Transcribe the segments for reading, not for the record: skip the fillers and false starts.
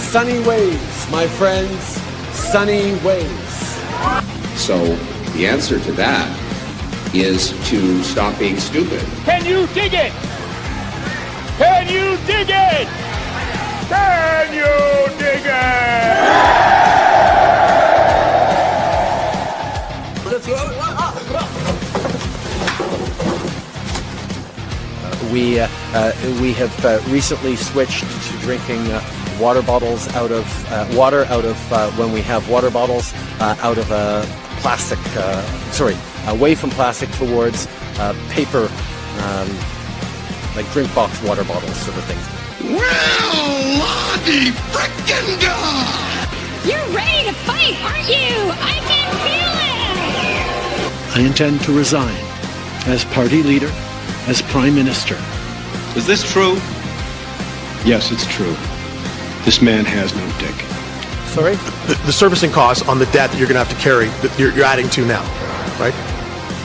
sunny ways, my friends, sunny ways. So the answer to that is to stop being stupid. Can you dig it? Can you dig it? Can you dig it? We have recently switched to drinking water bottles out of water out of when we have water bottles out of plastic. Away from plastic towards paper, like drink box water bottles, sort of thing. Well, Lottie frickin' God! You're ready to fight, aren't you? I can feel it! I intend to resign as party leader, as prime minister. Is this true? Yes, it's true. This man has no dick. Sorry? The servicing costs on the debt that you're going to have to carry, that you're adding to now, right?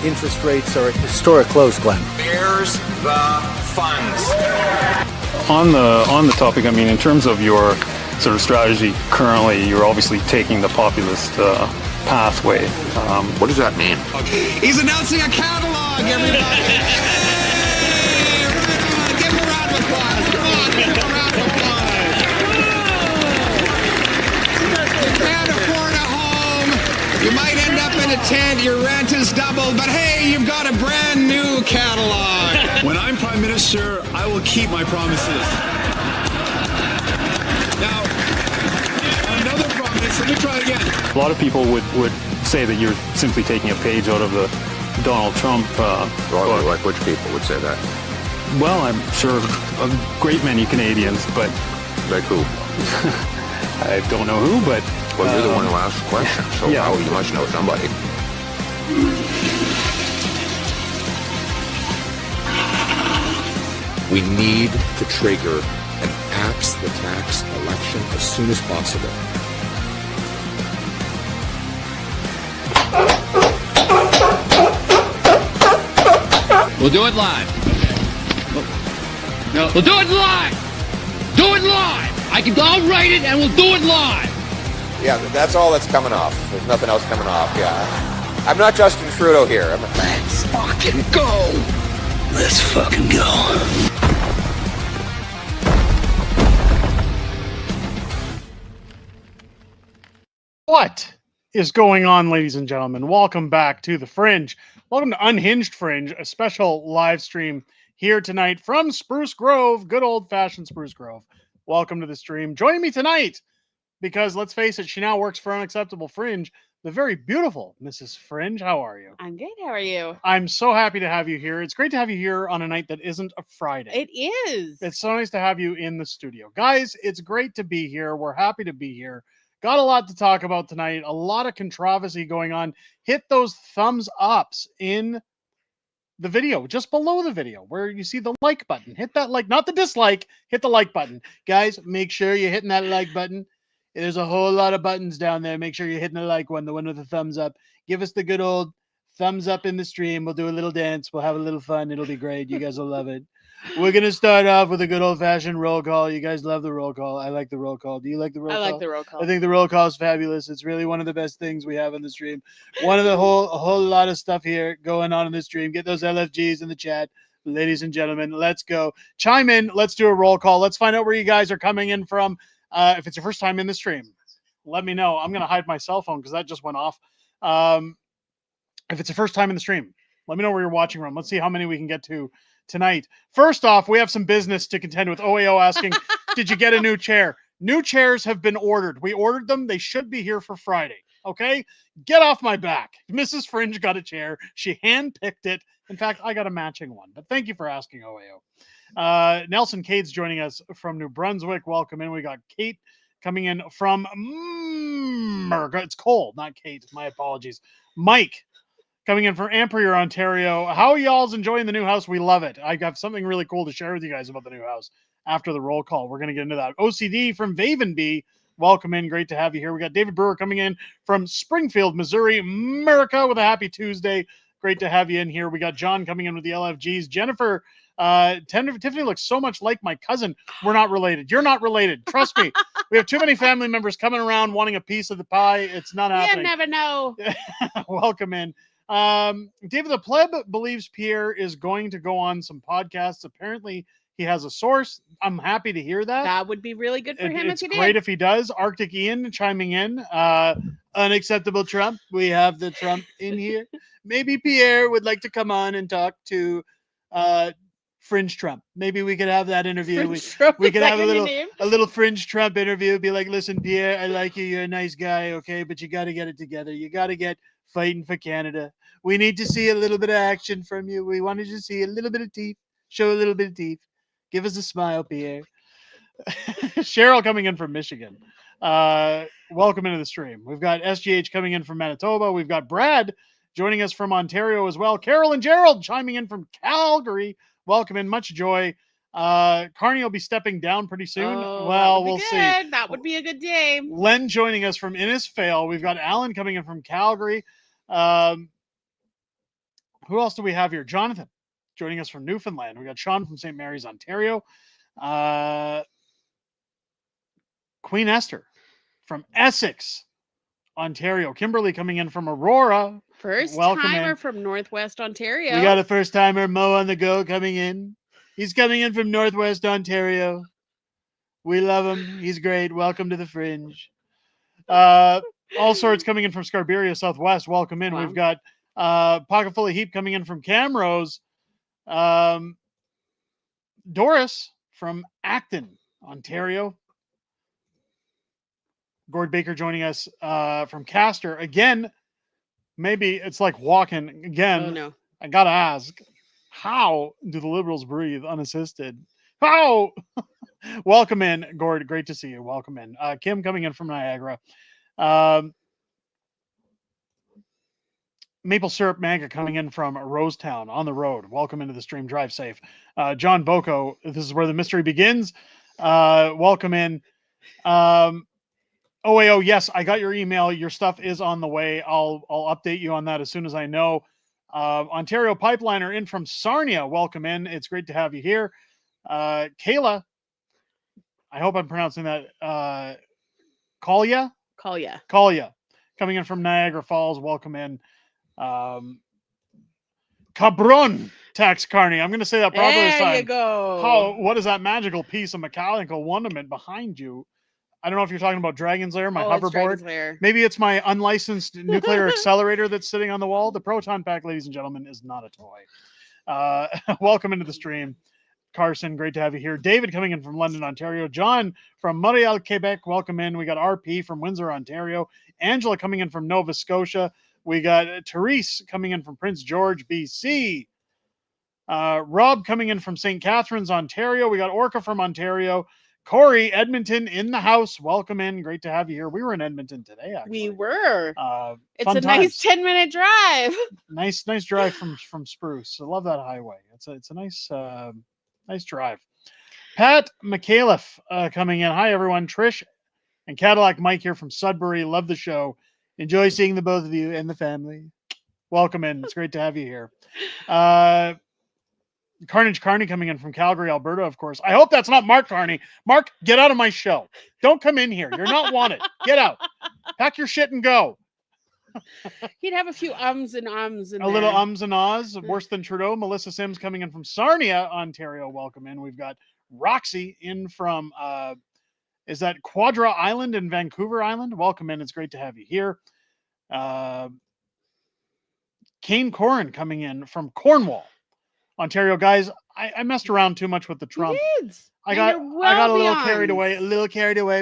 Interest rates are at historic lows, Glenn. There's the funds. On the topic, I mean, in terms of your sort of strategy currently, you're obviously taking the populist pathway. What does that mean? He's announcing a catalog, everybody! Hey! Give him a round of applause! Come on, give him a round of applause! You can't afford a home. You might end up in a tent. Your rent is doubled, but hey, you've got a brand new catalog. When I'm prime minister, I will keep my promises. Now, another promise. Let me try again. A lot of people would say that you're simply taking a page out of the Donald Trump book. Like which people would say that? Well, I'm sure a great many Canadians, but Like who? I don't know who, but... Well, you're the one who asked the question, so yeah. you must know somebody. We need to trigger an axe the tax election as soon as possible. We'll do it live. No, we'll do it live. Do it live. I'll write it and we'll do it live. Yeah, that's all that's coming off. There's nothing else coming off, yeah. I'm not Justin Trudeau here. Let's fucking go! Let's fucking go. What is going on, ladies and gentlemen? Welcome back to The Fringe. Welcome to Unhinged Fringe, a special live stream here tonight from Spruce Grove, good old-fashioned Spruce Grove. Welcome to the stream. Joining me tonight, because let's face it, she now works for Unacceptable Fringe, the very beautiful Mrs. Fringe. How are you? I'm good. How are you? I'm so happy to have you here. It's great to have you here on a night that isn't a Friday. It is. It's so nice to have you in the studio. Guys, it's great to be here. We're happy to be here. Got a lot to talk about tonight. A lot of controversy going on. Hit those thumbs ups in the video, just below the video, where you see the like button. Hit that like, not the dislike, hit the like button. Guys, make sure you're hitting that like button. There's a whole lot of buttons down there. Make sure you're hitting the like one, the one with the thumbs up. Give us the good old thumbs up in the stream. We'll do a little dance. We'll have a little fun. It'll be great. You guys will love it. We're going to start off with a good old-fashioned roll call. You guys love the roll call. I like the roll call. Do you like the roll call? I like the roll call. I think the roll call is fabulous. It's really one of the best things we have on the stream. One of a whole lot of stuff here going on in the stream. Get those LFGs in the chat. Ladies and gentlemen, let's go. Chime in. Let's do a roll call. Let's find out where you guys are coming in from. If it's your first time in the stream, let me know. I'm going to hide my cell phone because that just went off. If it's your first time in the stream, let me know where you're watching from. Let's see how many we can get to tonight. First off, we have some business to contend with. OAO asking, did you get a new chair? New chairs have been ordered. We ordered them. They should be here for Friday. Okay? Get off my back. Mrs. Fringe got a chair. She handpicked it. In fact, I got a matching one. But thank you for asking, OAO. Nelson Cade's joining us from New Brunswick. Welcome in. We got Kate coming in from it's cold, not Kate. My apologies. Mike coming in from Ampere, Ontario. How are y'all's enjoying the new house? We love it. I have something really cool to share with you guys about the new house after the roll call. We're going to get into that. OCD from Vavenby. Welcome in. Great to have you here. We got David Brewer coming in from Springfield, Missouri, America, with a happy Tuesday. Great to have you in here. We got John coming in with the LFGs. Jennifer Tiffany looks so much like my cousin. We're not related. You're not related. Trust me. We have too many family members coming around wanting a piece of the pie. It's not happening. You never know. Welcome in. David the Pleb believes Pierre is going to go on some podcasts. Apparently, he has a source. I'm happy to hear that. That would be really good for him It's if he great did. if he does. Arctic Ian chiming in. Unacceptable Trump. We have the Trump in here. Maybe Pierre would like to come on and talk to Fringe Trump. Maybe we could have that interview. We could have a little Fringe Trump interview. Be like, listen, Pierre, I like you. You're a nice guy, okay? But you got to get it together. You got to get fighting for Canada. We need to see a little bit of action from you. We wanted to see a little bit of teeth. Show a little bit of teeth. Give us a smile, Pierre. Cheryl coming in from Michigan. Welcome into the stream. We've got SGH coming in from Manitoba. We've got Brad joining us from Ontario as well. Carol and Gerald chiming in from Calgary. Welcome in. Much joy. Carney will be stepping down pretty soon. Well, we'll see. That would be a good day. Len joining us from Innisfail. We've got Alan coming in from Calgary. Who else do we have here? Jonathan joining us from Newfoundland. We got Sean from St. Mary's, Ontario. Queen Esther from Essex, Ontario. Kimberly coming in from Aurora. First Welcome timer in. from Northwest Ontario. We got a first timer, Mo on the go, coming in. He's coming in from Northwest Ontario. We love him. He's great. Welcome to the Fringe. All sorts coming in from Scarberia Southwest. Welcome in. Wow. We've got Pocket Full of Heap coming in from Camrose. Doris from Acton, Ontario. Gord Baker joining us from Castor. Again, maybe it's like walking. Again, Oh, no. I got to ask, how do the Liberals breathe unassisted? How? Welcome in, Gord. Great to see you. Welcome in. Kim coming in from Niagara. Maple Syrup Manga coming in from Rosetown on the road. Welcome into the stream. Drive safe. John Boko, this is where the mystery begins. Welcome in. OAO, yes, I got your email. Your stuff is on the way. I'll update you on that as soon as I know. Ontario Pipeliner in from Sarnia. Welcome in. It's great to have you here. Kayla, I hope I'm pronouncing that. Collier, coming in from Niagara Falls. Welcome in. Cabron Tax Carney. I'm going to say that properly this time. There you go. What is that magical piece of mechanical wonderment behind you? I don't know if you're talking about Dragon's Lair, my It's Dragon's hoverboard. Lair. Maybe it's my unlicensed nuclear accelerator that's sitting on the wall. The Proton Pack, ladies and gentlemen, is not a toy. Welcome into the stream. Carson, great to have you here. David coming in from London, Ontario. John from Montreal, Quebec. Welcome in. We got RP from Windsor, Ontario. Angela coming in from Nova Scotia. We got Therese coming in from Prince George, BC. Rob coming in from St. Catharines, Ontario. We got Orca from Ontario. Corey, Edmonton in the house. Welcome in. Great to have you here. We were in Edmonton today, actually. We were. It's a nice nice 10-minute drive. Nice drive from Spruce. I love that highway. It's a nice nice drive. Pat McAuliffe coming in. Hi, everyone. Trish and Cadillac Mike here from Sudbury. Love the show. Enjoy seeing the both of you and the family. Welcome in. It's great to have you here. Carnage Carney coming in from Calgary, Alberta, of course. I hope that's not Mark Carney. Mark, get out of my show. Don't come in here. You're not wanted. Get out. Pack your shit and go. He'd have a few ums and ahs in A little ums and ahs, worse than Trudeau. Melissa Sims coming in from Sarnia, Ontario. Welcome in. We've got Roxy in from, is that Quadra Island in Vancouver Island? Welcome in. It's great to have you here. Kane Corin coming in from Cornwall, Ontario. Guys, I messed around too much with the Trump. I got a little carried away.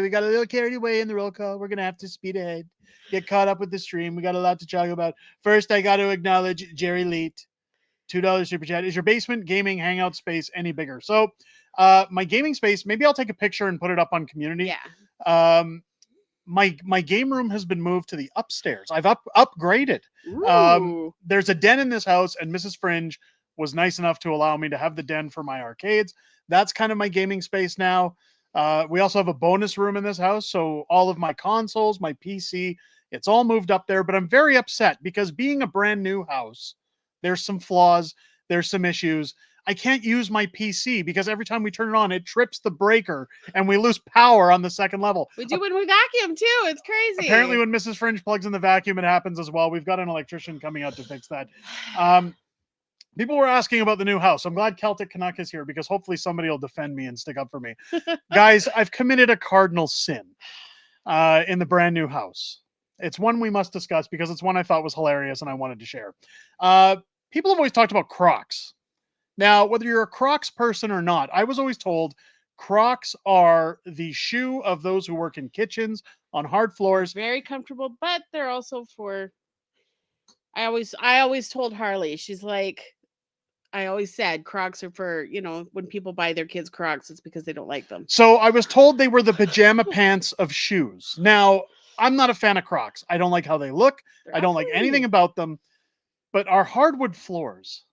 We got a little carried away in the roll call. We're going to have to speed ahead. Get caught up with the stream. We got a lot to talk about. First, I got to acknowledge Jerry Leet. $2 super chat. Is your basement gaming hangout space any bigger? So my gaming space, maybe I'll take a picture and put it up on community. Yeah. My game room has been moved to the upstairs. I've upgraded. There's a den in this house, and Mrs. Fringe was nice enough to allow me to have the den for my arcades. That's kind of my gaming space now. We also have a bonus room in this house, so all of my consoles, my PC, it's all moved up there, but I'm very upset because being a brand new house, there's some flaws, there's some issues. I can't use my PC because every time we turn it on, it trips the breaker and we lose power on the second level. We do when we vacuum too. It's crazy. Apparently, when Mrs. Fringe plugs in the vacuum, it happens as well. We've got an electrician coming out to fix that. People were asking about the new house. I'm glad Celtic Canuck is here because hopefully somebody will defend me and stick up for me. Guys, I've committed a cardinal sin in the brand new house. It's one we must discuss because it's one I thought was hilarious and I wanted to share. People have always talked about Crocs. Now, whether you're a Crocs person or not, I was always told Crocs are the shoe of those who work in kitchens on hard floors. Very comfortable, but they're also for. I always told Harley, she's like, I always said Crocs are for, when people buy their kids Crocs, it's because they don't like them. So I was told they were the pajama pants of shoes. Now, I'm not a fan of Crocs. I don't like how they look. I don't like anything about them. But our hardwood floors.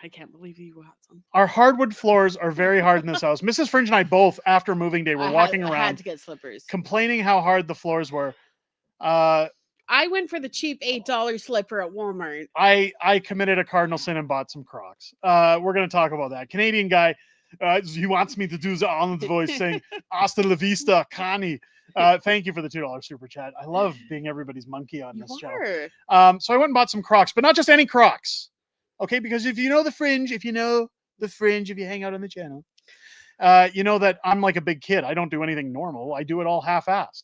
I can't believe you got some. Our hardwood floors are very hard in this house. Mrs. Fringe and I both, after moving day, were walking around. I had to get slippers. Complaining how hard the floors were. I went for the cheap $8 slipper at Walmart. I committed a cardinal sin and bought some Crocs. We're going to talk about that. Canadian guy, he wants me to do the Arnold's voice saying, Hasta la vista, Carney. Thank you for the $2 super chat. I love being everybody's monkey on this show. So I went and bought some Crocs, but not just any Crocs. Okay, because if you know the Fringe, if you hang out on the channel, you know that I'm like a big kid. I don't do anything normal. I do it all half-assed.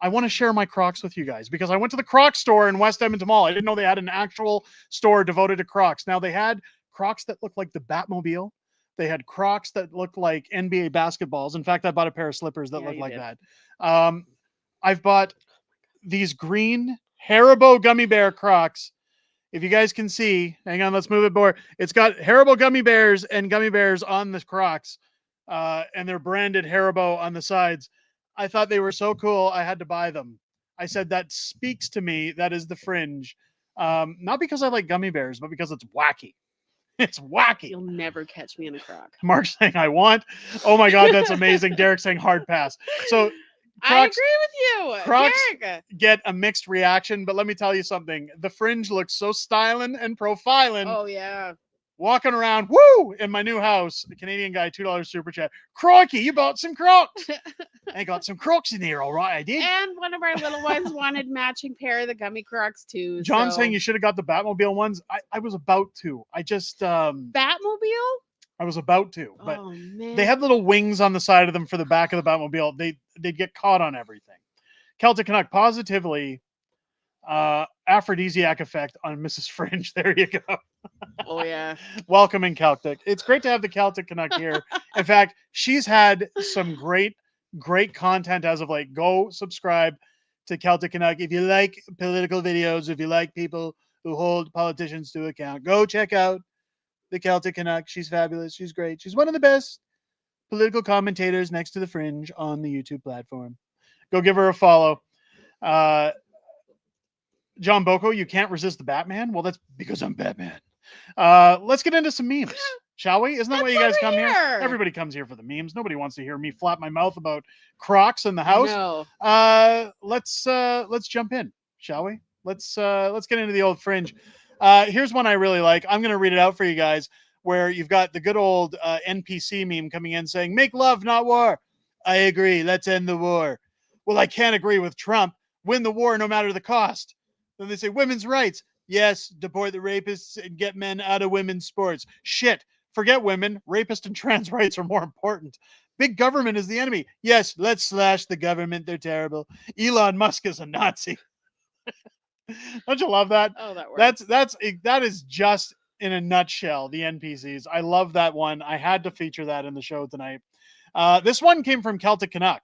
I want to share my Crocs with you guys because I went to the Crocs store in West Edmonton Mall. I didn't know they had an actual store devoted to Crocs. Now, they had Crocs that looked like the Batmobile. They had Crocs that looked like NBA basketballs. In fact, I bought a pair of slippers that look like that. I've bought these green Haribo gummy bear Crocs. If you guys can see, hang on, let's move it more. It's got Haribo gummy bears and gummy bears on the Crocs, and they're branded Haribo on the sides. I thought they were so cool, I had to buy them. I said, that speaks to me. That is the Fringe. Not because I like gummy bears, but because it's wacky. It's wacky. You'll never catch me in a Croc. Mark's saying, I want. Oh my God, that's amazing. Derek saying hard pass. So Crocs, I agree with you. Crocs Derek. Get a mixed reaction, but let me tell you something. The Fringe looks so styling and profiling. Oh, yeah. Walking around, woo, in my new house. The Canadian guy, $2 super chat. Crikey, you bought some Crocs. I got some Crocs in here, all right, I did. And one of our little ones wanted matching pair of the gummy Crocs too. John's saying you should have got the Batmobile ones. I was about to. I just Batmobile? I was about to, but man. They had little wings on the side of them for the back of the Batmobile. They'd get caught on everything. Celtic Canuck positively aphrodisiac effect on Mrs. Fringe. There you go. Oh yeah. Welcome in Celtic. It's great to have the Celtic Canuck here. In fact, she's had some great content as of late. Go subscribe to Celtic Canuck. If you like political videos, if you like people who hold politicians to account, go check out the Celtic Canuck. She's fabulous. She's great. She's one of the best political commentators next to the Fringe on the YouTube platform. Go give her a follow. John Boko, you can't resist the Batman? Well, that's because I'm Batman. Let's get into some memes, shall we? Isn't that why you guys come here? Everybody comes here for the memes. Nobody wants to hear me flap my mouth about Crocs in the house. No. Let's jump in, shall we? Let's get into the old Fringe. Here's one I really like. I'm going to read it out for you guys, where you've got the good old NPC meme coming in saying, "Make love, not war." I agree. Let's end the war. Well, I can't agree with Trump. Win the war no matter the cost. Then they say women's rights. Yes, deport the rapists and get men out of women's sports. Shit, forget women. Rapist and trans rights are more important. Big government is the enemy. Yes, let's slash the government. They're terrible. Elon Musk is a Nazi. Don't you love that? Oh, that works. That is just in a nutshell the NPCs. I love that one. I had to feature that in the show tonight. This one came from Celtic Canuck.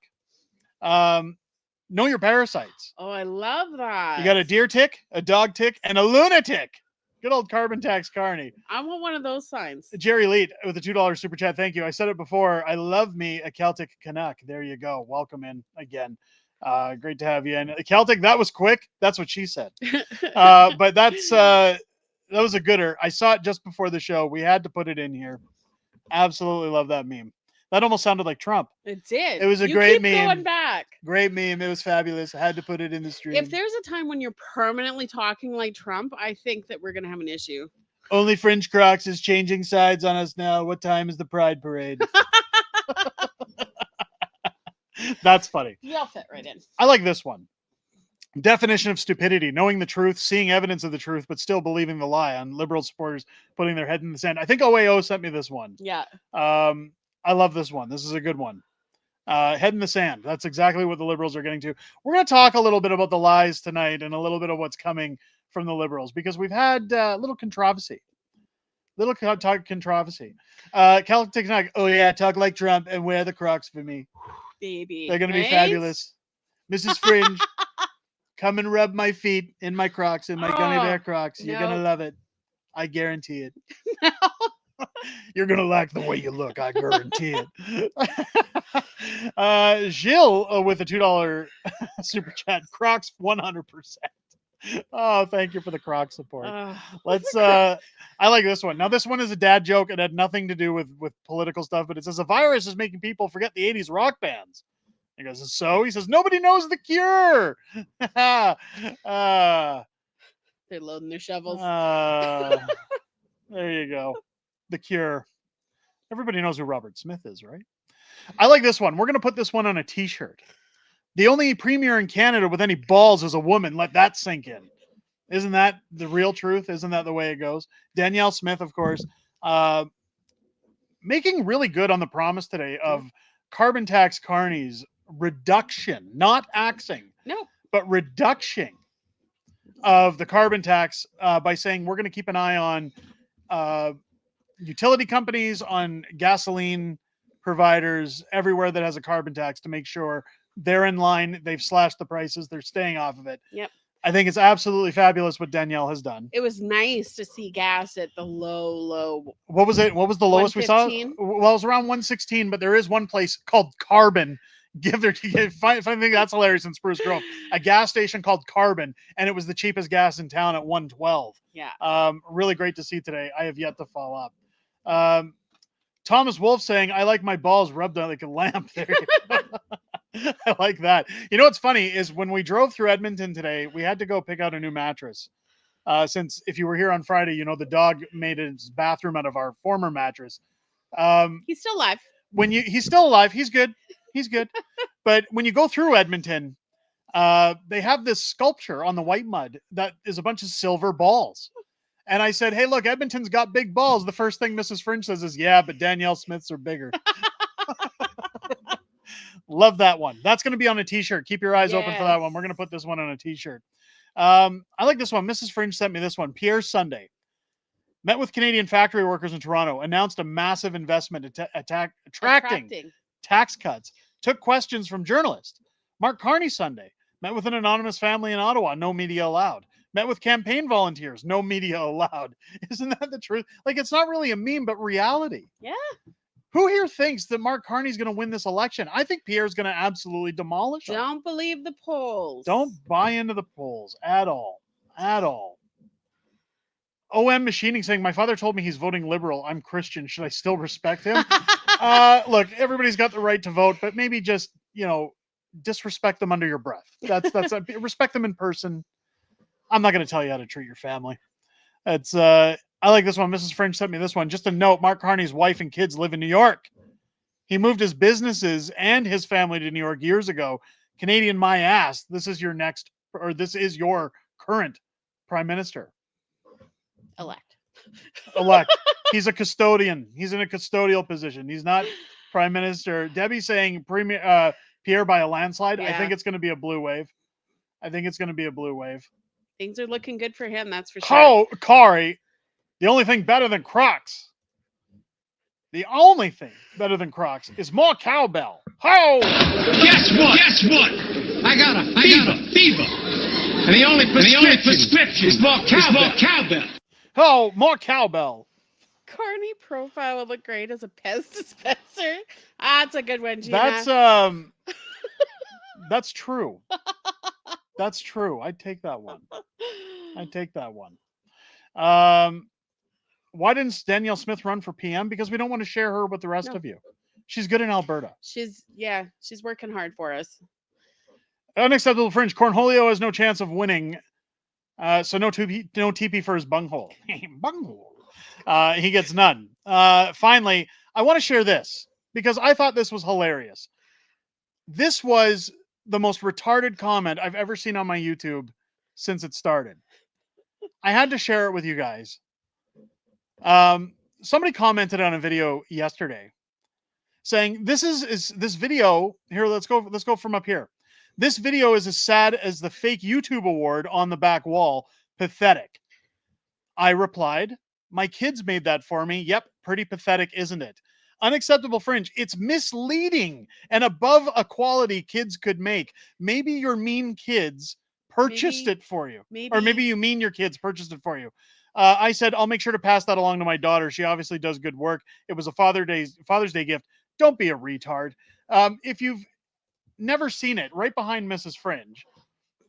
Know your parasites. Oh, I love that. You got a deer tick, a dog tick, and a lunatic. Good old carbon tax Carney. I want one of those signs. Jerry Leet with a $2 super chat. Thank you. I said it before. I love me a Celtic Canuck. There you go. Welcome in again. Great to have you. And Celtic, that was quick. That's what she said. But that was a gooder. I saw it just before the show. We had to put it in here. Absolutely love that meme. That almost sounded like Trump. It did. It was a great meme. Going back. Great meme. It was fabulous. I had to put it in the stream. If there's a time when you're permanently talking like Trump, I think that we're going to have an issue. Only Fringe Crocs is changing sides on us now. What time is the Pride Parade? That's funny. You'll fit right in. I like this one. Definition of stupidity: knowing the truth, seeing evidence of the truth, but still believing the lie. On Liberal supporters putting their head in the sand. I think OAO sent me this one. Yeah. I love this one. This is a good one. Head in the sand. That's exactly what the Liberals are getting to. We're going to talk a little bit about the lies tonight and a little bit of what's coming from the Liberals, because we've had a little controversy. Controversy. Celtic TikTok. Oh yeah, talk like Trump and wear the Crocs for me. Baby. They're going to be right? fabulous. Mrs. Fringe, come and rub my feet in my Crocs, in my gummy bear Crocs. You're going to love it. I guarantee it. You're going to like the way you look. I guarantee it. Gilles with a $2 super chat. Crocs 100%. Oh, thank you for the Croc support. Let's I like this one. Now, this one is a dad joke. It had nothing to do with political stuff, but it says a virus is making people forget the 80s rock bands. He goes, so? He says, nobody knows the cure. They're loading their shovels. There you go. The Cure. Everybody knows who Robert Smith is, right? I like this one. We're going to put this one on a t-shirt. The only premier in Canada with any balls is a woman. Let that sink in. Isn't that the real truth? Isn't that the way it goes? Danielle Smith, of course, making really good on the promise today of carbon tax Carney's reduction, not axing, but reduction of the carbon tax by saying we're going to keep an eye on utility companies, on gasoline providers, everywhere that has a carbon tax to make sure they're in line. They've slashed the prices. They're staying off of it. Yep. I think it's absolutely fabulous what Danielle has done. It was nice to see gas at the low. What was it? What was the lowest we saw? 115? Well, it was around 116, but there is one place called Carbon. I think that's hilarious in Spruce Grove. A gas station called Carbon, and it was the cheapest gas in town at 112. Yeah. Really great to see today. I have yet to follow up. Thomas Wolf saying, I like my balls rubbed on like a lamp. There. I like that. You know what's funny is when we drove through Edmonton today, we had to go pick out a new mattress. Since if you were here on Friday, you know the dog made his bathroom out of our former mattress. He's still alive. He's still alive. He's good. He's good. But when you go through Edmonton, they have this sculpture on the white mud that is a bunch of silver balls. And I said, hey, look, Edmonton's got big balls. The first thing Mrs. Fringe says is, yeah, but Danielle Smith's are bigger. Love that one. That's going to be on a t-shirt. Keep your eyes open for that one. We're going to put this one on a t-shirt. I like this one. Mrs. Fringe sent me this one. Pierre Sunday met with Canadian factory workers in Toronto, announced a massive investment attracting tax cuts, took questions from journalists. Mark Carney Sunday met with an anonymous family in Ottawa. No media allowed. Met with campaign volunteers. No media allowed. Isn't that the truth? Like, it's not really a meme, but reality. Yeah. Who here thinks that Mark Carney's going to win this election? I think Pierre's going to absolutely demolish him. Don't believe the polls. Don't buy into the polls at all. At all. OM Machining saying, my father told me he's voting Liberal. I'm Christian. Should I still respect him? Look, everybody's got the right to vote, but maybe just, disrespect them under your breath. That's respect them in person. I'm not going to tell you how to treat your family. It's I like this one. Mrs. Fringe sent me this one. Just a note, Mark Carney's wife and kids live in New York. He moved his businesses and his family to New York years ago. Canadian my ass. This is your current prime minister. Elect. He's a custodian. He's in a custodial position. He's not prime minister. Debbie's saying Pierre by a landslide. Yeah. I think it's going to be a blue wave. Things are looking good for him, that's for sure. Oh, Kari, the only thing better than Crocs is more cowbell. Oh! Guess what? I got a fever. And the only prescription is more cowbell. Oh, more cowbell. Carney profile would look great as a Pez dispenser. That's a good one, Gina. That's true. That's true. I'd take that one. Why didn't Danielle Smith run for PM? Because we don't want to share her with the rest of you. She's good in Alberta. She's working hard for us. Unacceptable Fringe. Cornholio has no chance of winning. So no TP for his bunghole. Bunghole. He gets none. Finally, I want to share this because I thought this was hilarious. This was the most retarded comment I've ever seen on my YouTube since it started. I had to share it with you guys. Somebody commented on a video yesterday saying this video here. Let's go from up here. This video is as sad as the fake YouTube award on the back wall. Pathetic. I replied, my kids made that for me. Yep, pretty pathetic, isn't it? Unacceptable fringe. It's misleading and above a quality kids could make. Maybe your mean kids purchased it for you. Or maybe you mean your kids purchased it for you. I said, I'll make sure to pass that along to my daughter. She obviously does good work. It was a Father's Day gift. Don't be a retard. If you've never seen it, right behind Mrs. Fringe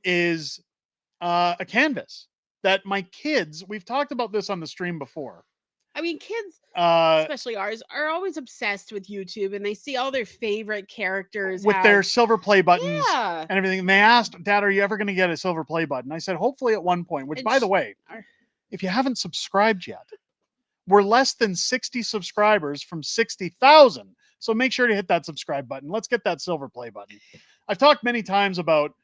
is a canvas that my kids, we've talked about this on the stream before. I mean, kids, especially ours, are always obsessed with YouTube, and they see all their favorite characters with their silver play buttons and everything. And they asked, Dad, are you ever going to get a silver play button? I said, hopefully at one point, which, by the way, if you haven't subscribed yet, we're less than 60 subscribers from 60,000. So make sure to hit that subscribe button. Let's get that silver play button. I've talked many times about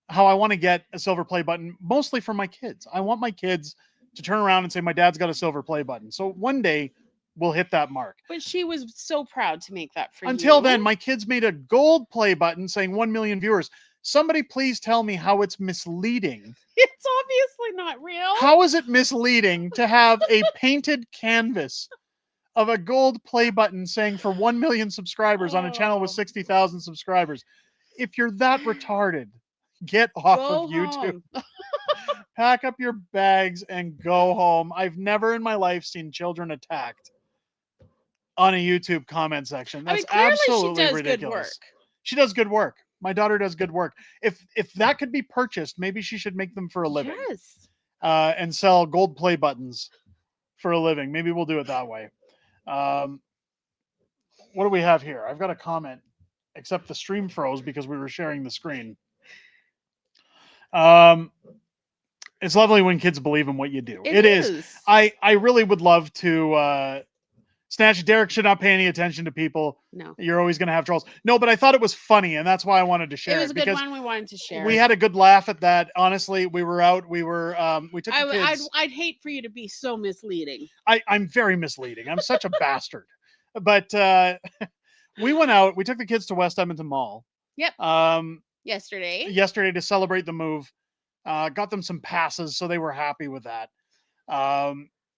how I want to get a silver play button, mostly for my kids. I want my kids to turn around and say, my dad's got a silver play button. So one day we'll hit that mark. But she was so proud to make that for you. Until then, my kids made a gold play button saying 1 million viewers. Somebody please tell me how it's misleading. It's obviously not real. How is it misleading to have a painted canvas of a gold play button saying for 1 million subscribers on a channel with 60,000 subscribers? If you're that retarded, get off of YouTube. Pack up your bags and go home. I've never in my life seen children attacked on a YouTube comment section. That's absolutely ridiculous. Good work. She does good work. My daughter does good work. If that could be purchased, maybe she should make them for a living. Yes. And sell gold play buttons for a living. Maybe we'll do it that way. What do we have here? I've got a comment, except the stream froze because we were sharing the screen. It's lovely when kids believe in what you do. It is. I really would love to snatch. Derek should not pay any attention to people. No. You're always going to have trolls. No, but I thought it was funny, and that's why I wanted to share it. It was a good one. We wanted to share. We had a good laugh at that. Honestly, we were out. We were. We took the kids. I'd hate for you to be so misleading. I'm very misleading. I'm such a bastard. But we went out. We took the kids to West Edmonton Mall. Yep. Yesterday to celebrate the move. Got them some passes, so they were happy with that.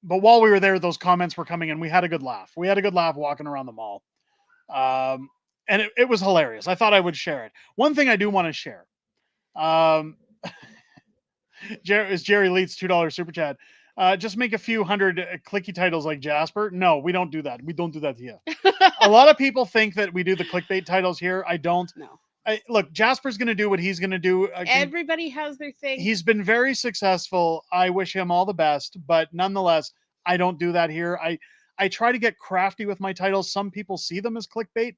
But while we were there, those comments were coming in. We had a good laugh. We had a good laugh walking around the mall. And it was hilarious. I thought I would share it. One thing I do want to share. Is Jerry Leeds $2 super chat. Just make a few hundred clicky titles like Jasper. No, we don't do that. We don't do that here. A lot of people think that we do the clickbait titles here. I don't. No. Look, Jasper's going to do what he's going to do. Everybody has their thing. He's been very successful. I wish him all the best, but nonetheless, I don't do that here. I try to get crafty with my titles. Some people see them as clickbait,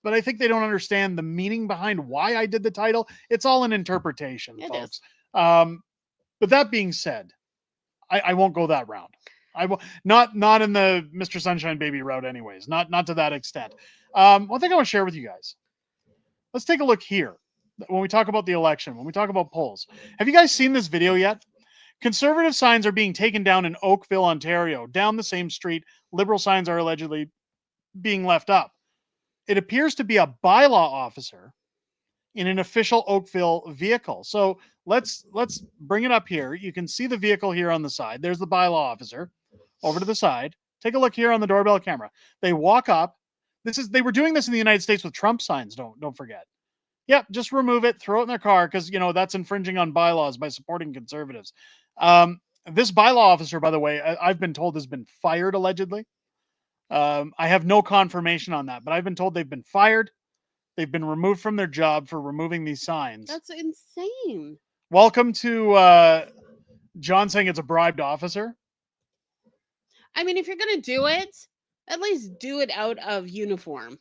but I think they don't understand the meaning behind why I did the title. It's all an interpretation, folks. But that being said, I won't go that route. I will not in the Mr. Sunshine Baby route anyways, not to that extent. One thing I want to share with you guys. Let's take a look here when we talk about the election, when we talk about polls. Have you guys seen this video yet? Conservative signs are being taken down in Oakville, Ontario. Down the same street, Liberal signs are allegedly being left up. It appears to be a bylaw officer in an official Oakville vehicle. So let's bring it up here. You can see the vehicle here on the side. There's the bylaw officer over to the side. Take a look here on the doorbell camera. They walk up. They were doing this in the United States with Trump signs. Don't forget. Yep, just remove it, throw it in their car because that's infringing on bylaws by supporting conservatives. This bylaw officer, by the way, I've been told has been fired allegedly. I have no confirmation on that, but I've been told they've been fired. They've been removed from their job for removing these signs. That's insane. Welcome to John saying it's a bribed officer. I mean, if you're gonna do it, at least do it out of uniform.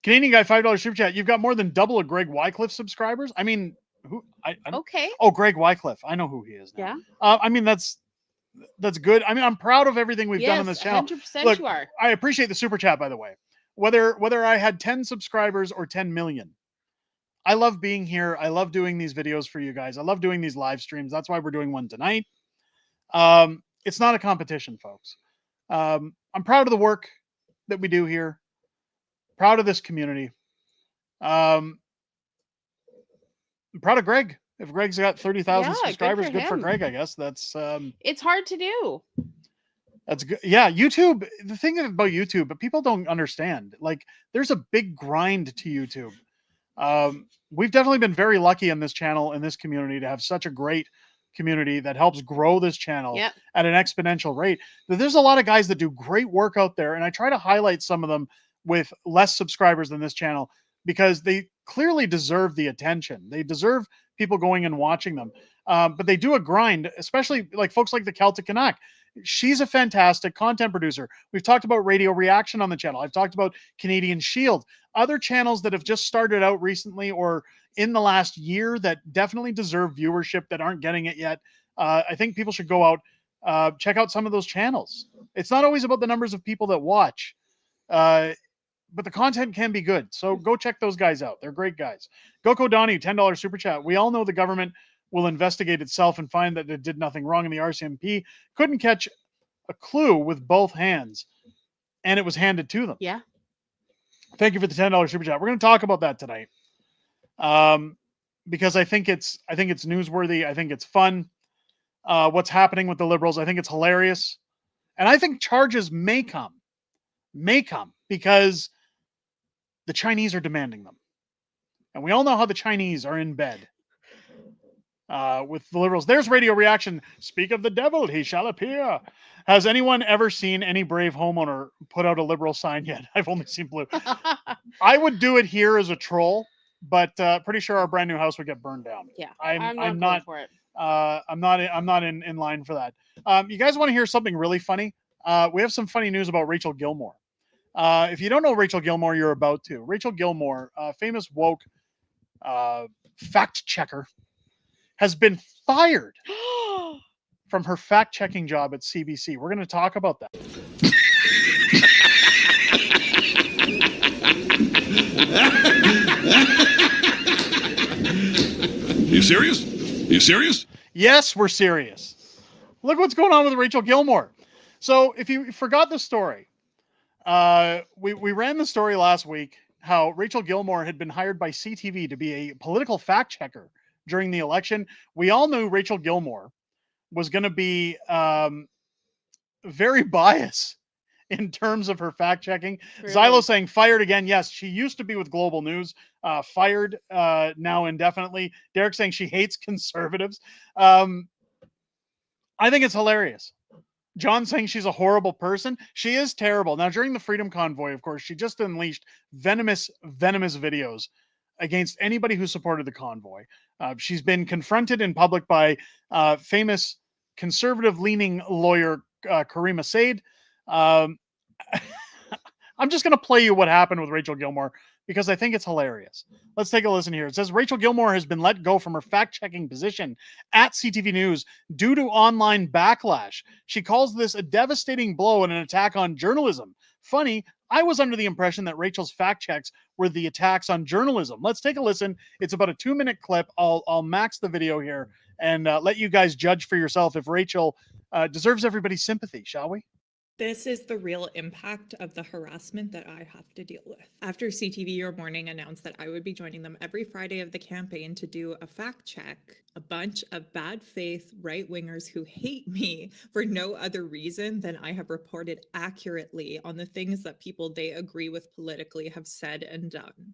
Canadian guy, $5 super chat. You've got more than double of Greg Wycliffe subscribers. I mean, who? Okay. Oh, Greg Wycliffe. I know who he is now. Yeah. I mean, that's That's good. I mean, I'm proud of everything we've done on this Yes, channel. 100% Look, you are. I appreciate the super chat, by the way. Whether I had 10 subscribers or 10 million, I love being here. I love doing these videos for you guys. I love doing these live streams. That's why we're doing one tonight. It's not a competition, folks. I'm proud of the work that we do here. Proud of this community. I'm proud of Greg. If Greg's got 30,000 Yeah, subscribers, good for him. Greg, I guess. That's It's hard to do. That's good. Yeah, YouTube. The thing about YouTube, but people don't understand. Like, there's a big grind to YouTube. We've definitely been very lucky in this channel, in this community, to have such a great community that helps grow this channel Yep. at an exponential rate. There's a lot of guys that do great work out there, and I try to highlight some of them with less subscribers than this channel because they clearly deserve the attention. They deserve people going and watching them. But they do a grind, especially like folks like the Celtic Canuck. She's a fantastic content producer. We've talked about Radio Reaction on the channel. I've talked about Canadian Shield. Other channels that have just started out recently or in the last year that definitely deserve viewership that aren't getting it yet. I think people should go out, check out some of those channels. It's not always about the numbers of people that watch, but the content can be good. So go check those guys out. They're great guys. Goko Donnie, $10 super chat. We all know the government will investigate itself and find that it did nothing wrong, and the RCMP couldn't catch a clue with both hands, and it was handed to them. Yeah. Thank you for the $10 super chat. We're going to talk about that tonight, because I think it's newsworthy. I think it's fun. What's happening with the Liberals? I think it's hilarious, and I think charges may come because the Chinese are demanding them, and we all know how the Chinese are in bed with the Liberals. There's Radio Reaction. Speak of the devil, he shall appear. Has anyone ever seen any brave homeowner put out a Liberal sign yet? I've only seen blue. I would do it here as a troll, but pretty sure our brand new house would get burned down. Yeah, I'm not for it. I'm not in line for that. You guys want to hear something really funny? We have some funny news about Rachel Gilmore. If you don't know Rachel Gilmore, you're about to. Rachel Gilmore, famous woke fact checker, has been fired from her fact-checking job at CBC. We're going to talk about that. You serious? You serious? Yes, we're serious. Look what's going on with Rachel Gilmore. So if you forgot the story, we ran the story last week, how Rachel Gilmore had been hired by CTV to be a political fact checker during the election. We all knew Rachel Gilmore was going to be very biased in terms of her fact checking. Really? Zylo saying fired again. Yes, she used to be with Global News, fired now indefinitely. Derek saying she hates conservatives. I think it's hilarious. John saying she's a horrible person. She is terrible. Now, during the Freedom Convoy, of course, she just unleashed venomous videos against anybody who supported the convoy. She's been confronted in public by famous conservative-leaning lawyer Karima Said. I'm just going to play you what happened with Rachel Gilmore because I think it's hilarious. Let's take a listen here. It says Rachel Gilmore has been let go from her fact-checking position at CTV News due to online backlash. She calls this a devastating blow and an attack on journalism. Funny, I was under the impression that Rachel's fact checks were the attacks on journalism. Let's take a listen. It's about a 2-minute clip. I'll max the video here and let you guys judge for yourself if Rachel deserves everybody's sympathy, shall we? This is the real impact of the harassment that I have to deal with. After CTV Your Morning announced that I would be joining them every Friday of the campaign to do a fact check, a bunch of bad faith right-wingers who hate me for no other reason than I have reported accurately on the things that people they agree with politically have said and done.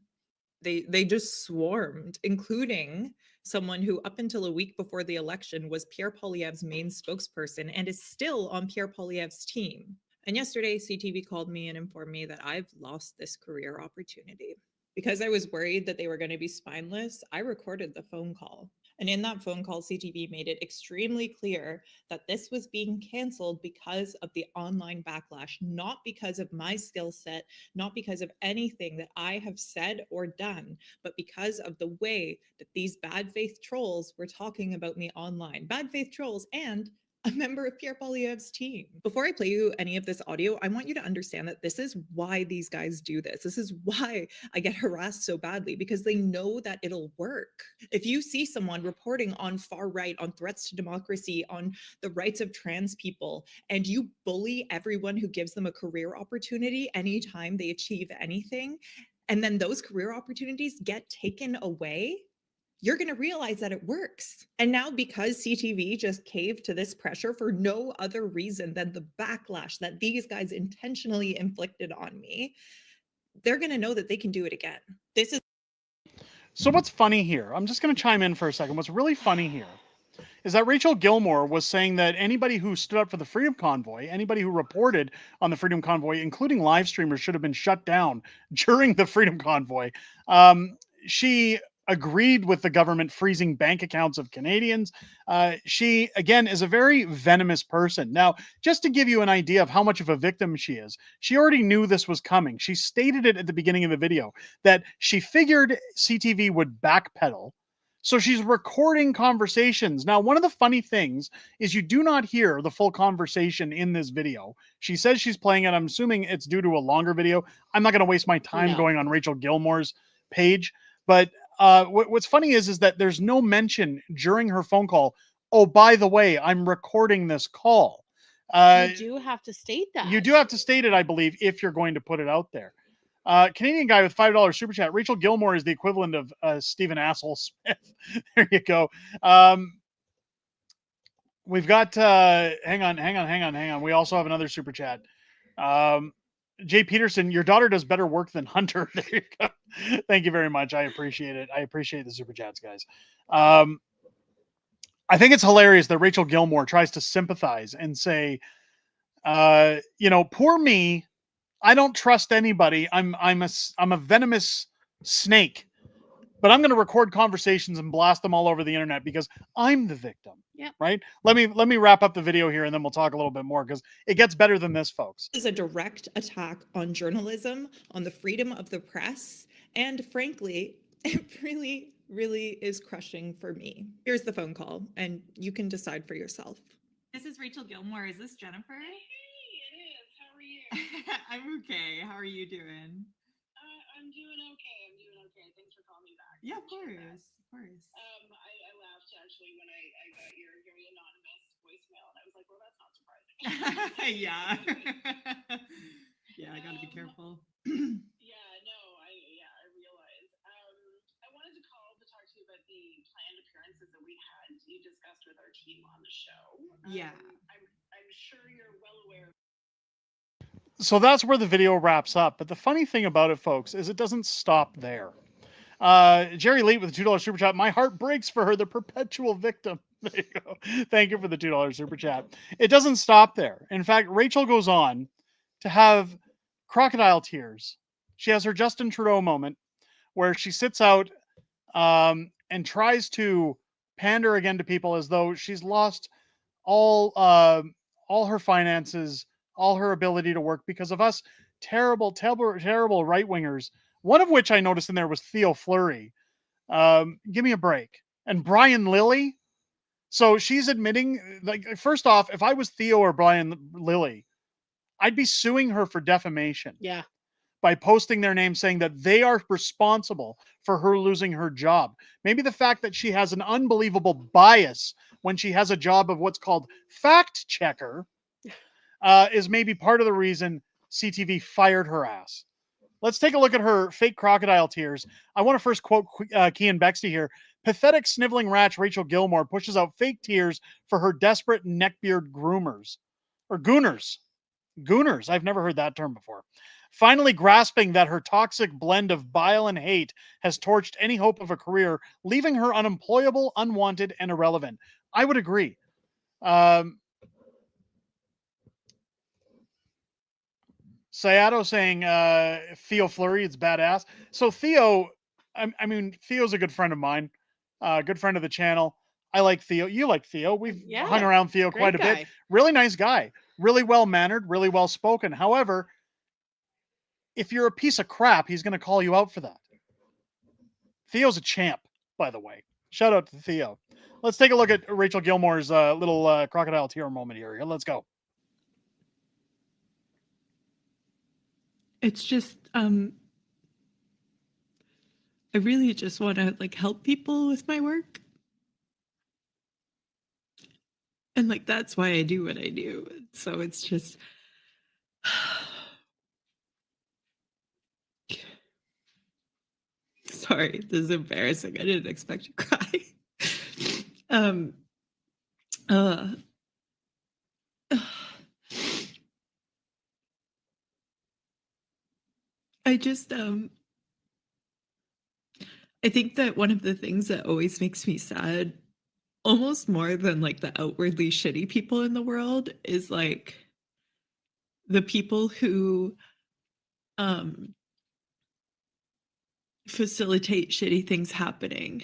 They just swarmed, including someone who up until a week before the election was Pierre Poilievre's main spokesperson and is still on Pierre Poilievre's team. And yesterday, CTV called me and informed me that I've lost this career opportunity. Because I was worried that they were going to be spineless, I recorded the phone call. And in that phone call, CTV made it extremely clear that this was being canceled because of the online backlash, not because of my skill set, not because of anything that I have said or done, but because of the way that these bad faith trolls were talking about me online. Bad faith trolls and a member of Pierre Poilievre's team. Before I play you any of this audio, I want you to understand that this is why these guys do this. This is why I get harassed so badly, because they know that it'll work. If you see someone reporting on far right, on threats to democracy, on the rights of trans people, and you bully everyone who gives them a career opportunity anytime they achieve anything, and then those career opportunities get taken away, you're going to realize that it works. And now, because CTV just caved to this pressure for no other reason than the backlash that these guys intentionally inflicted on me, they're going to know that they can do it again. This is. So what's funny here? I'm just going to chime in for a second. What's really funny here is that Rachel Gilmore was saying that anybody who stood up for the Freedom Convoy, anybody who reported on the Freedom Convoy, including live streamers, should have been shut down during the Freedom Convoy. She agreed with the government freezing bank accounts of Canadians. She, again, is a very venomous person. Now, just to give you an idea of how much of a victim she is, she already knew this was coming. She stated it at the beginning of the video that she figured CTV would backpedal. So she's recording conversations. Now, one of the funny things is you do not hear the full conversation in this video. She says she's playing it. I'm assuming it's due to a longer video. I'm not going to waste my time going on Rachel Gilmore's page. But what's funny is that there's no mention during her phone call, oh, by the way, I'm recording this call. You do have to state that. You do have to state it, I believe, if you're going to put it out there. Canadian guy with $5 super chat. Rachel Gilmore is the equivalent of Stephen Asshole Smith. There you go. We've got, hang on. We also have another super chat. Jay Peterson, your daughter does better work than Hunter. There you go. Thank you very much. I appreciate it. I appreciate the super chats, guys. I think it's hilarious that Rachel Gilmore tries to sympathize and say, poor me. I don't trust anybody. I'm a venomous snake, but I'm going to record conversations and blast them all over the internet because I'm the victim. Yeah. Right. Let me wrap up the video here and then we'll talk a little bit more because it gets better than this, folks. This is a direct attack on journalism, on the freedom of the press, and frankly, it really, really is crushing for me. Here's the phone call, and you can decide for yourself. This is Rachel Gilmore. Is this Jennifer? Hey, it is. How are you? I'm okay. How are you doing? I'm doing okay. Thanks for calling me back. Yeah, of course. I laughed actually when I got your very anonymous voicemail, and I was like, well, that's not surprising. Yeah. Yeah, I gotta be careful. I realize. I wanted to call to talk to you about the planned appearances that we had you discussed with our team on the show. Yeah. I'm sure you're well aware. So that's where the video wraps up. But the funny thing about it, folks, is it doesn't stop there. Jerry Lee with the $2 super chat. My heart breaks for her, the perpetual victim. There you go. Thank you for the $2 super chat. It doesn't stop there. In fact, Rachel goes on to have crocodile tears. She has her Justin Trudeau moment where she sits out and tries to pander again to people as though she's lost all her finances, all her ability to work because of us terrible right-wingers. One of which I noticed in there was Theo Fleury. Give me a break. And Brian Lilly. So she's admitting, like, first off, if I was Theo or Brian Lilly, I'd be suing her for defamation. Yeah. By posting their name saying that they are responsible for her losing her job. Maybe the fact that she has an unbelievable bias when she has a job of what's called fact checker is maybe part of the reason CTV fired her ass. Let's take a look at her fake crocodile tears. I want to first quote Kian Bexley here. Pathetic sniveling rat Rachel Gilmore pushes out fake tears for her desperate neckbeard groomers. Or gooners. Gooners. I've never heard that term before. Finally grasping that her toxic blend of bile and hate has torched any hope of a career, leaving her unemployable, unwanted, and irrelevant. I would agree. Sayato saying Theo Fleury, it's badass. So Theo, I mean, Theo's a good friend of mine, good friend of the channel. I like Theo. You like Theo. We've hung around Theo quite a bit. Really nice guy. Really well-mannered, really well-spoken. However, if you're a piece of crap, he's going to call you out for that. Theo's a champ, by the way. Shout out to Theo. Let's take a look at Rachel Gilmore's little crocodile tear moment here. Let's go. It's just I really just want to like help people with my work. And like that's why I do what I do. So it's just sorry, this is embarrassing. I didn't expect to cry. I just I think that one of the things that always makes me sad, almost more than like the outwardly shitty people in the world, is like the people who facilitate shitty things happening.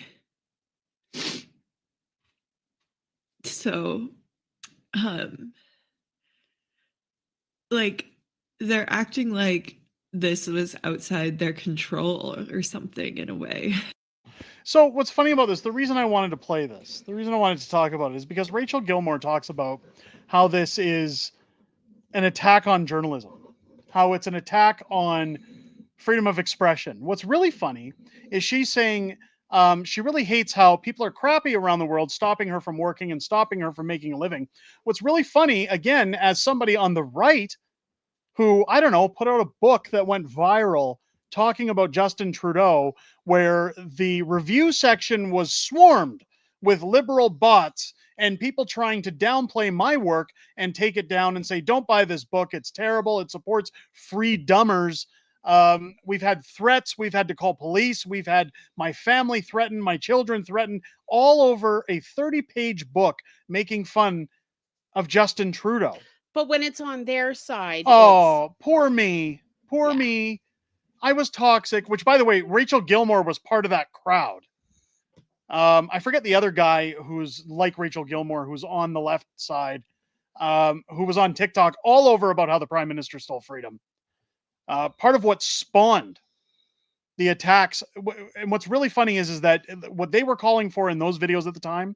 So like they're acting like this was outside their control or something in a way. So what's funny about this, the reason I wanted to play this, the reason I wanted to talk about it is because Rachel Gilmore talks about how this is an attack on journalism, how it's an attack on freedom of expression. What's really funny is she's saying she really hates how people are crappy around the world, stopping her from working and stopping her from making a living. What's really funny, again, as somebody on the right who, I don't know, put out a book that went viral talking about Justin Trudeau, where the review section was swarmed with liberal bots and people trying to downplay my work and take it down and say, don't buy this book. It's terrible. It supports free dummers. We've had threats. We've had to call police. We've had my family threatened, my children threatened, all over a 30-page book making fun of Justin Trudeau. But when it's on their side, oh, poor me. Poor me. I was toxic, which, by the way, Rachel Gilmore was part of that crowd. I forget the other guy who's like Rachel Gilmore, who's on the left side, who was on TikTok all over about how the Prime Minister stole freedom. Part of what spawned the attacks, and what's really funny is that what they were calling for in those videos at the time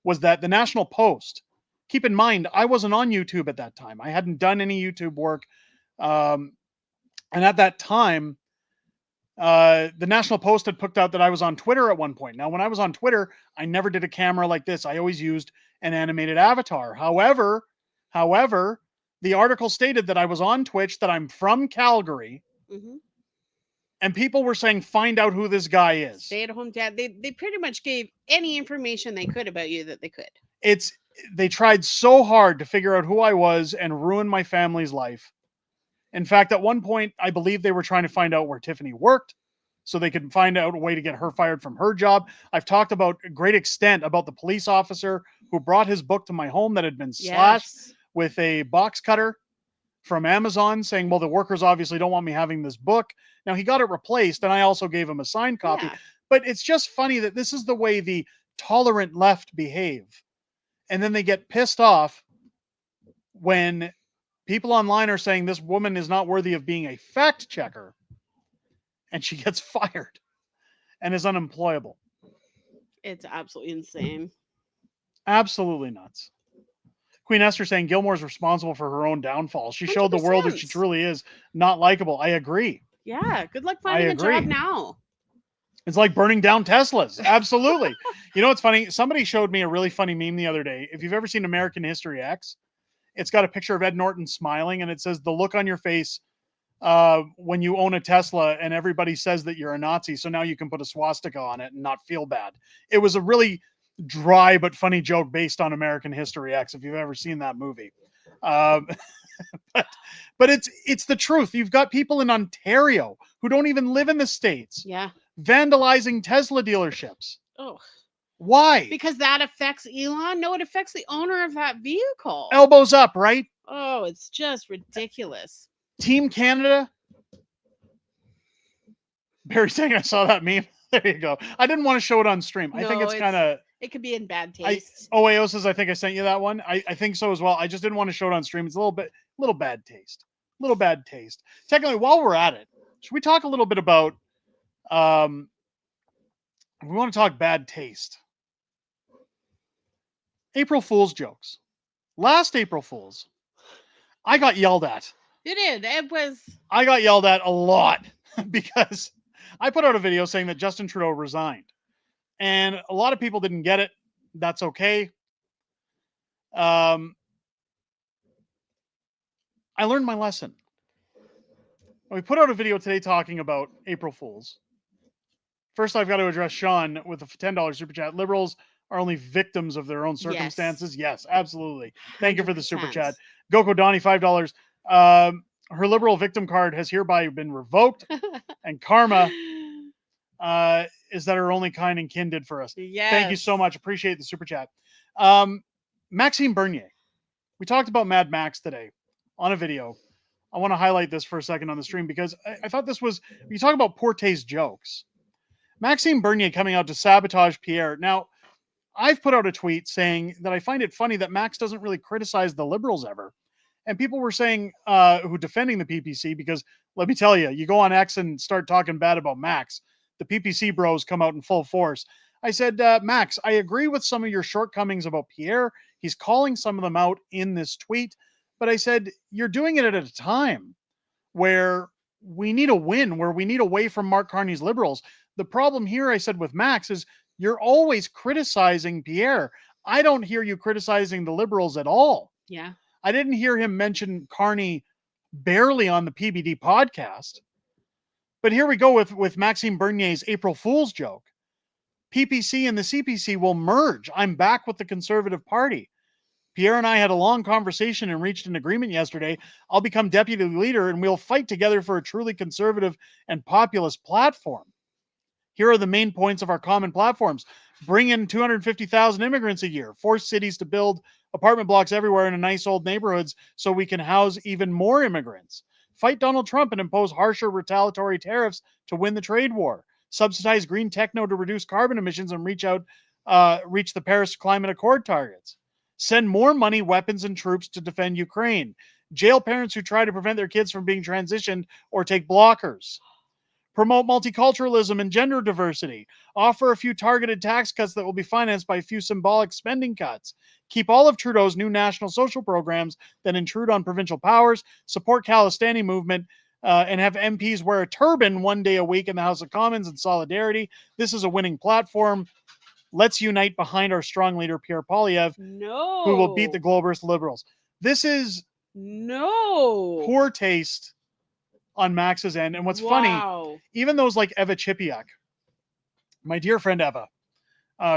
was that the National Post, keep in mind, I wasn't on YouTube at that time. I hadn't done any YouTube work. And at that time, the National Post had put out that I was on Twitter at one point. Now, when I was on Twitter, I never did a camera like this. I always used an animated avatar. However, the article stated that I was on Twitch, that I'm from Calgary, and people were saying, find out who this guy is. Stay-at-home dad. They pretty much gave any information they could about you that they could. They tried so hard to figure out who I was and ruin my family's life. In fact, at one point, I believe they were trying to find out where Tiffany worked so they could find out a way to get her fired from her job. I've talked about a great extent about the police officer who brought his book to my home that had been slashed with a box cutter from Amazon, saying, well, the workers obviously don't want me having this book. Now, he got it replaced, and I also gave him a signed copy. Yeah. But it's just funny that this is the way the tolerant left behave. And then they get pissed off when people online are saying this woman is not worthy of being a fact checker, and she gets fired and is unemployable. It's absolutely insane. Absolutely nuts. Queen Esther saying Gilmore's responsible for her own downfall. She 100%. Showed the world that she truly is not likable. I agree. Yeah, good luck finding a job now. It's like burning down Teslas. Absolutely. You know what's funny? Somebody showed me a really funny meme the other day. If you've ever seen American History X, it's got a picture of Ed Norton smiling, and it says, the look on your face when you own a Tesla and everybody says that you're a Nazi, so now you can put a swastika on it and not feel bad. It was a really dry but funny joke based on American History X, if you've ever seen that movie. But it's the truth. You've got people in Ontario who don't even live in the States. Yeah. Vandalizing Tesla dealerships. Oh. Why? Because that affects Elon? No, it affects the owner of that vehicle. Elbows up, right? Oh, it's just ridiculous. Team Canada. Barry saying I saw that meme. There you go. I didn't want to show it on stream. No, I think it's kind of... It could be in bad taste. OAO says, I think I sent you that one. I think so as well. I just didn't want to show it on stream. It's a little bad taste. Little bad taste. Technically, while we're at it, should we talk a little bit about... we want to talk bad taste. April Fool's jokes. Last April Fool's, I got yelled at. You did. It was. I got yelled at a lot because I put out a video saying that Justin Trudeau resigned. And a lot of people didn't get it. That's okay. I learned my lesson. We put out a video today talking about April Fools. First, I've got to address Sean with a $10 super chat. Liberals are only victims of their own circumstances. Yes, absolutely. Thank you for the super chat. Goko Donnie, $5. Her liberal victim card has hereby been revoked, and karma is that her only kind and kin did for us. Yes. Thank you so much. Appreciate the super chat. Maxime Bernier. We talked about Mad Max today on a video. I want to highlight this for a second on the stream because I thought this was, you talk about poor taste jokes. Maxime Bernier coming out to sabotage Pierre. Now, I've put out a tweet saying that I find it funny that Max doesn't really criticize the Liberals ever. And people were saying, who defending the PPC, because let me tell you, you go on X and start talking bad about Max, the PPC bros come out in full force. I said, Max, I agree with some of your shortcomings about Pierre. He's calling some of them out in this tweet. But I said, you're doing it at a time where we need a win, where we need away from Mark Carney's Liberals. The problem here, I said, with Max is you're always criticizing Pierre. I don't hear you criticizing the Liberals at all. Yeah. I didn't hear him mention Carney barely on the PBD podcast. But here we go with Maxime Bernier's April Fool's joke. PPC and the CPC will merge. I'm back with the Conservative Party. Pierre and I had a long conversation and reached an agreement yesterday. I'll become deputy leader and we'll fight together for a truly conservative and populist platform. Here are the main points of our common platforms. Bring in 250,000 immigrants a year. Force cities to build apartment blocks everywhere in nice old neighborhoods so we can house even more immigrants. Fight Donald Trump and impose harsher retaliatory tariffs to win the trade war. Subsidize green techno to reduce carbon emissions and reach the Paris Climate Accord targets. Send more money, weapons, and troops to defend Ukraine. Jail parents who try to prevent their kids from being transitioned or take blockers. Promote multiculturalism and gender diversity. Offer a few targeted tax cuts that will be financed by a few symbolic spending cuts. Keep all of Trudeau's new national social programs that intrude on provincial powers. Support Khalistani movement and have MPs wear a turban one day a week in the House of Commons in solidarity. This is a winning platform. Let's unite behind our strong leader, Pierre Poilievre, who will beat the globalist Liberals. This is poor taste on Max's end. And what's funny, even those like Eva Chipiak, my dear friend Eva,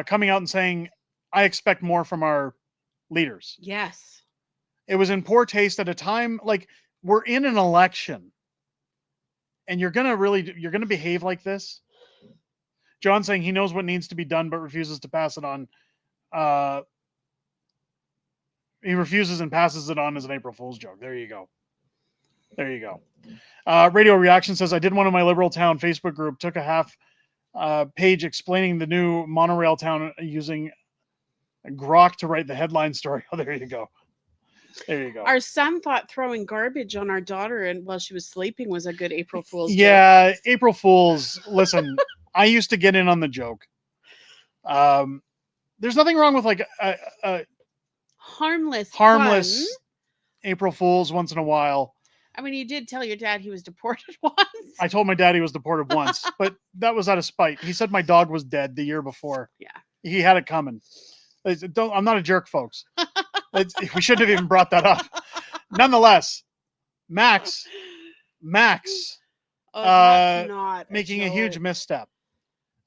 coming out and saying, I expect more from our leaders. Yes. It was in poor taste at a time, like we're in an election and you're going to behave like this. John saying he knows what needs to be done, but refuses to pass it on. He refuses and passes it on as an April Fool's joke. There you go. There you go. Radio Reaction says, I did one of my Liberal Town Facebook group, took a half page explaining the new monorail town using Grok to write the headline story. Oh, there you go. There you go. Our son thought throwing garbage on our daughter and while she was sleeping was a good April Fool's joke. Yeah, April Fools. Listen, I used to get in on the joke. There's nothing wrong with like a harmless fun. April Fools once in a while. I mean, you did tell your dad he was deported once. I told my dad he was deported once, but that was out of spite. He said my dog was dead the year before. Yeah. He had it coming. I'm not a jerk, folks. We shouldn't have even brought that up. Nonetheless, Max making a huge misstep,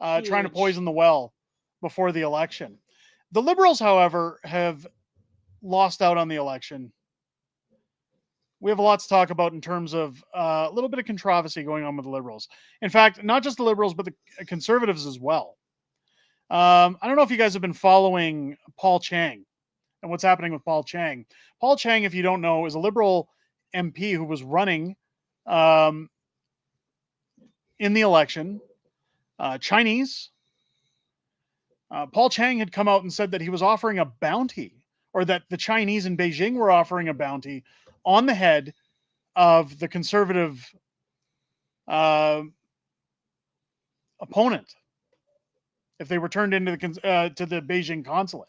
trying to poison the well before the election. The Liberals, however, have lost out on the election. We have a lot to talk about in terms of a little bit of controversy going on with the Liberals. In fact, not just the Liberals, but the Conservatives as well. I don't know if you guys have been following Paul Chang and what's happening with Paul Chang. Paul Chang, if you don't know, is a Liberal MP who was running in the election. Chinese. Paul Chang had come out and said that he was offering a bounty, or that the Chinese in Beijing were offering a bounty on the head of the Conservative opponent if they were turned into to the Beijing consulate.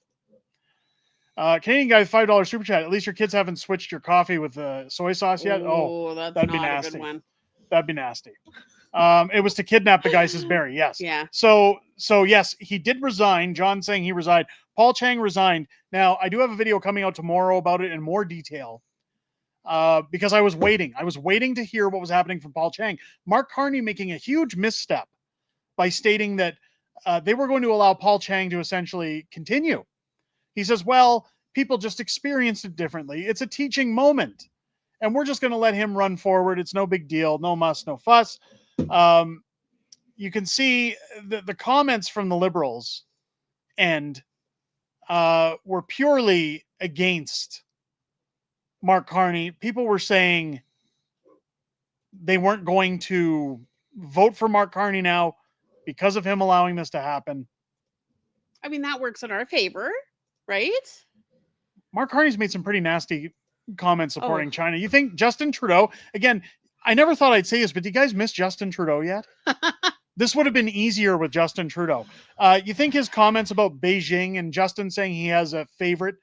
Canadian guy, $5 super chat. At least your kids haven't switched your coffee with soy sauce yet. Oh, that's that'd be not a nasty. good one. That'd be nasty. It was to kidnap the guy, says Barry. Yes. Yeah. So yes, he did resign. John saying he resigned. Paul Chang resigned. Now, I do have a video coming out tomorrow about it in more detail. Because I was waiting. I was waiting to hear what was happening from Paul Chang. Mark Carney making a huge misstep by stating that they were going to allow Paul Chang to essentially continue. He says, well, people just experienced it differently. It's a teaching moment. And we're just going to let him run forward. It's no big deal. No muss, no fuss. You can see the comments from the Liberals were purely against Mark Carney. People were saying they weren't going to vote for Mark Carney now because of him allowing this to happen. I mean, that works in our favor, right? Mark Carney's made some pretty nasty comments supporting China. You think Justin Trudeau, again, I never thought I'd say this, but do you guys miss Justin Trudeau yet? This would have been easier with Justin Trudeau. You think his comments about Beijing and Justin saying he has a favorite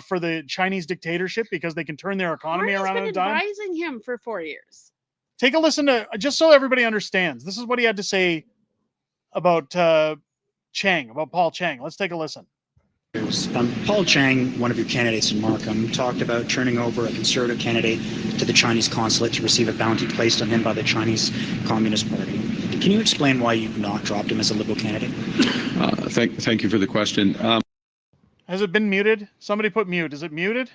for the Chinese dictatorship because they can turn their economy around at a time? I've been advising him for 4 years. Take a listen to, just so everybody understands, this is what he had to say about Chang, about Paul Chang. Let's take a listen. Paul Chang, one of your candidates in Markham, talked about turning over a Conservative candidate to the Chinese consulate to receive a bounty placed on him by the Chinese Communist Party. Can you explain why you've not dropped him as a Liberal candidate? Thank you for the question. Has it been muted? Somebody put mute. Is it muted?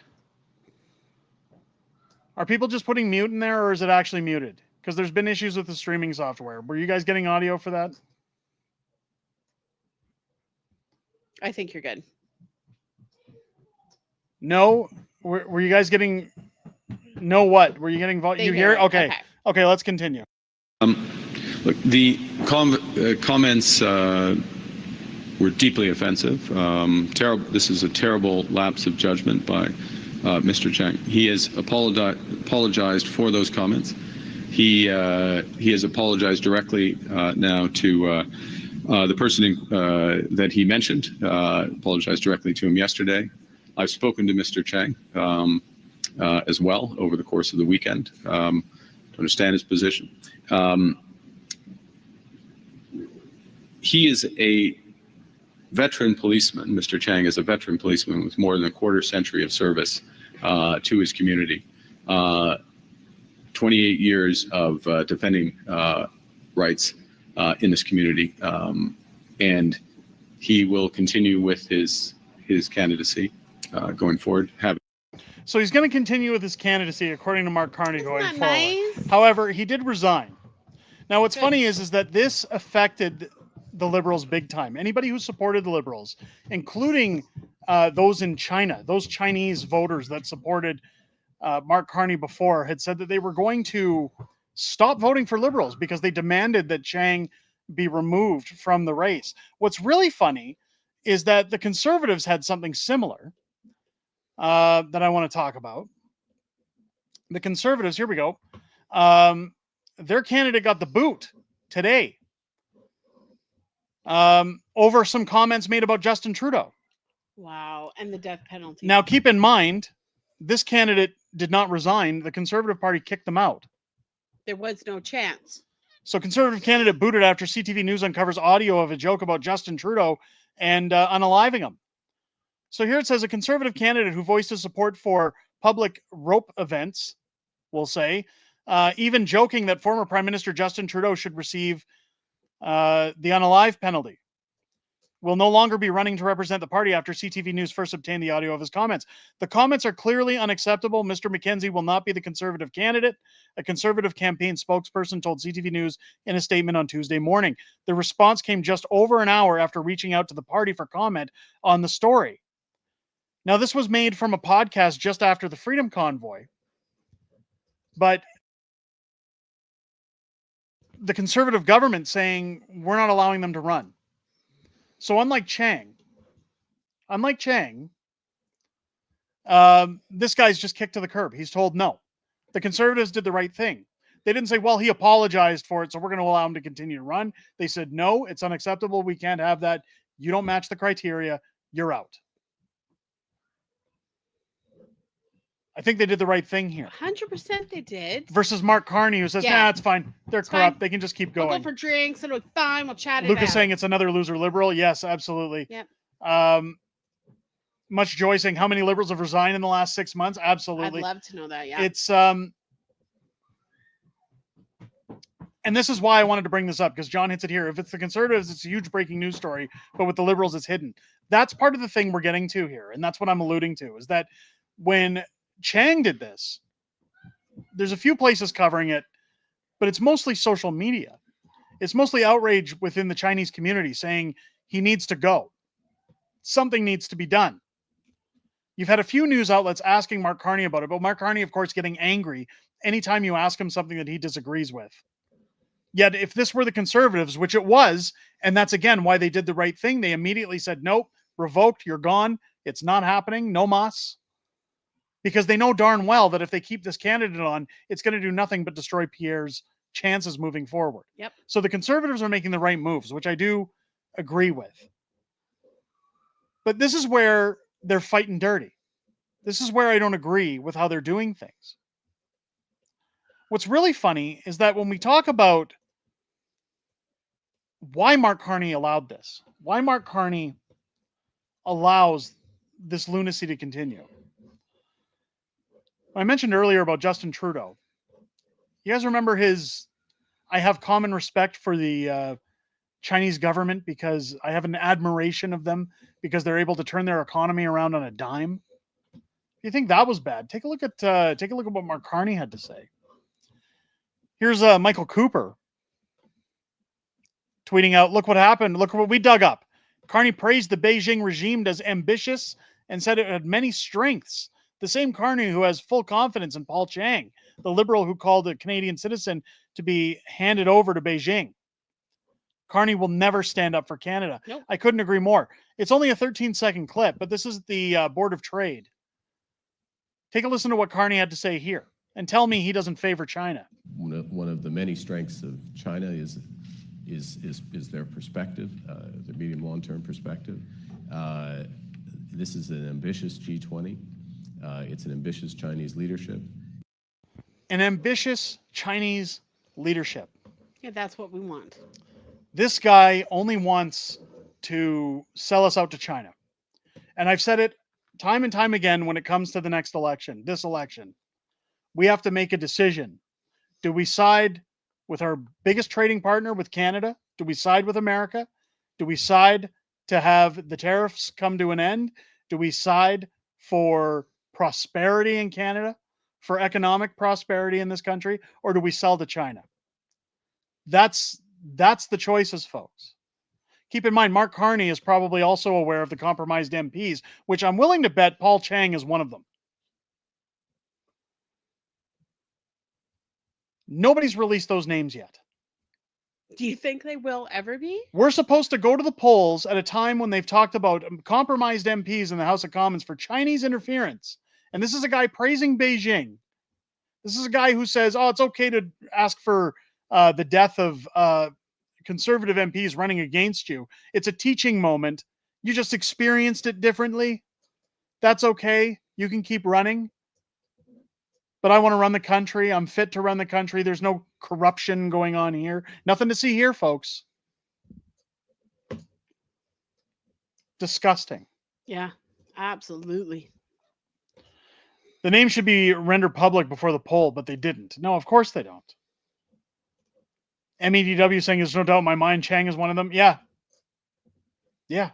Are people just putting mute in there, or is it actually muted? Because there's been issues with the streaming software. Were you guys getting audio for that? I think you're good. No? Were you guys getting... No what? Were you getting... You hear it? Okay, let's continue. Look, the comments were deeply offensive. Terrible. This is a terrible lapse of judgment by Mr. Chang. He has apologized for those comments. He has apologized directly now to the person that he mentioned. Apologized directly to him yesterday. I've spoken to Mr. Chang as well over the course of the weekend to understand his position. He is a veteran policeman. Mr. Chang is a veteran policeman with more than a quarter century of service to his community. 28 years of defending rights in this community. And he will continue with his candidacy going forward. So he's going to continue with his candidacy, according to Mark Carney, going forward. Nice? However, he did resign. Now, what's funny is that this affected the Liberals big time. Anybody who supported the Liberals, including those in China, those Chinese voters that supported Mark Carney before, had said that they were going to stop voting for Liberals because they demanded that Chang be removed from the race. What's really funny is that the Conservatives had something similar that I want to talk about. The Conservatives, here we go. Their candidate got the boot today over some comments made about Justin Trudeau. Wow, and the death penalty. Now, keep in mind, this candidate did not resign. The Conservative Party kicked them out. There was no chance. So Conservative candidate booted after CTV News uncovers audio of a joke about Justin Trudeau and unaliving him. So here it says a Conservative candidate who voiced his support for public rope events, we'll say, even joking that former Prime Minister Justin Trudeau should receive the unalive penalty, will no longer be running to represent the party after CTV News first obtained the audio of his comments. The comments are clearly unacceptable. Mr. McKenzie will not be the Conservative candidate. A Conservative campaign spokesperson told CTV News in a statement on Tuesday morning. The response came just over an hour after reaching out to the party for comment on the story. Now, this was made from a podcast just after the Freedom Convoy. But the Conservative government saying we're not allowing them to run. So unlike Chang, this guy's just kicked to the curb. He's told no. The Conservatives did the right thing. They didn't say, well, he apologized for it, so we're going to allow him to continue to run. They said, no, it's unacceptable. We can't have that. You don't match the criteria. You're out. I think they did the right thing here. 100% they did. Versus Mark Carney, who says, Yeah. nah, it's fine. They're It's corrupt. fine. They can just keep We'll going. go for drinks. It'll be fine. We'll chat it out. Lucas saying it's another loser liberal. Yes, absolutely. Yep. Much Joy saying, how many liberals have resigned in the last 6 months? I'd Absolutely. love to know that. Yeah. It's and this is why I wanted to bring this up, because John hits it here. If it's the Conservatives, it's a huge breaking news story, but with the Liberals, it's hidden. That's part of the thing we're getting to here, and that's what I'm alluding to, is that when Chang did this, there's a few places covering it, but it's mostly social media. It's mostly outrage within the Chinese community saying he needs to go. Something needs to be done. You've had a few news outlets asking Mark Carney about it, but Mark Carney, of course, getting angry anytime you ask him something that he disagrees with. Yet, if this were the Conservatives, which it was, and that's again why they did the right thing, they immediately said, nope, revoked, you're gone, it's not happening, no mas. Because they know darn well that if they keep this candidate on, it's going to do nothing but destroy Pierre's chances moving forward. Yep. So the Conservatives are making the right moves, which I do agree with. But this is where they're fighting dirty. This is where I don't agree with how they're doing things. What's really funny is that when we talk about why Mark Carney allowed this, why Mark Carney allows this lunacy to continue. I mentioned earlier about Justin Trudeau. You guys remember his, I have common respect for the Chinese government because I have an admiration of them because they're able to turn their economy around on a dime. If you think that was bad, take a look at what Mark Carney had to say. Here's Michael Cooper tweeting out, look what happened. Look what we dug up. Carney praised the Beijing regime as ambitious and said it had many strengths. The same Carney who has full confidence in Paul Chang, the liberal who called a Canadian citizen to be handed over to Beijing. Carney will never stand up for Canada. Nope. I couldn't agree more. It's only a 13-second clip, but this is the Board of Trade. Take a listen to what Carney had to say here and tell me he doesn't favor China. One of the many strengths of China is their perspective, their medium long-term perspective. This is an ambitious G20. It's an ambitious Chinese leadership. An ambitious Chinese leadership. Yeah, that's what we want. This guy only wants to sell us out to China. And I've said it time and time again when it comes to the next election, this election. We have to make a decision. Do we side with our biggest trading partner, with Canada? Do we side with America? Do we side to have the tariffs come to an end? Do we side for prosperity in Canada, for economic prosperity in this country, or do we sell to China? That's the choices, folks. Keep in mind, Mark Carney is probably also aware of the compromised MPs, which I'm willing to bet Paul Chang is one of them. Nobody's released those names yet. Do you think they will ever be? We're supposed to go to the polls at a time when they've talked about compromised MPs in the House of Commons for Chinese interference. And this is a guy praising Beijing. This is a guy who says, oh, it's okay to ask for the death of conservative MPs running against you. It's a teaching moment. You just experienced it differently. That's okay. You can keep running. But I want to run the country. I'm fit to run the country. There's no corruption going on here. Nothing to see here, folks. Disgusting. Yeah, absolutely. The name should be rendered public before the poll, but they didn't. No, of course they don't. MEDW saying there's no doubt in my mind Chang is one of them. Yeah. Yeah.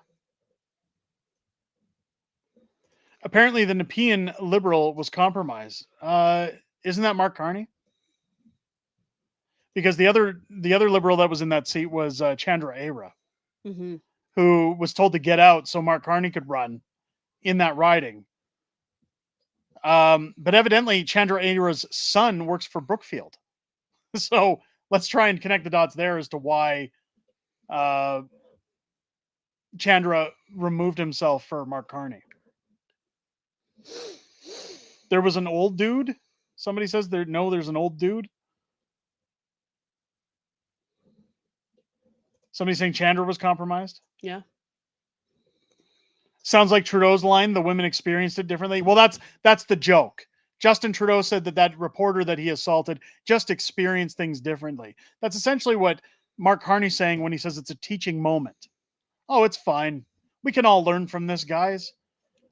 Apparently the Nepean Liberal was compromised. Isn't that Mark Carney? Because the other Liberal that was in that seat was Chandra Ara, who was told to get out so Mark Carney could run in that riding. But evidently Chandra Ara's son works for Brookfield. So let's try and connect the dots there as to why Chandra removed himself for Mark Carney. There was an old dude. Somebody says there's an old dude. Somebody saying Chandra was compromised. Yeah. Sounds like Trudeau's line. The women experienced it differently. Well, that's the joke. Justin Trudeau said that reporter that he assaulted just experienced things differently. That's essentially what Mark Carney's saying when he says it's a teaching moment. Oh, it's fine. We can all learn from this, guys.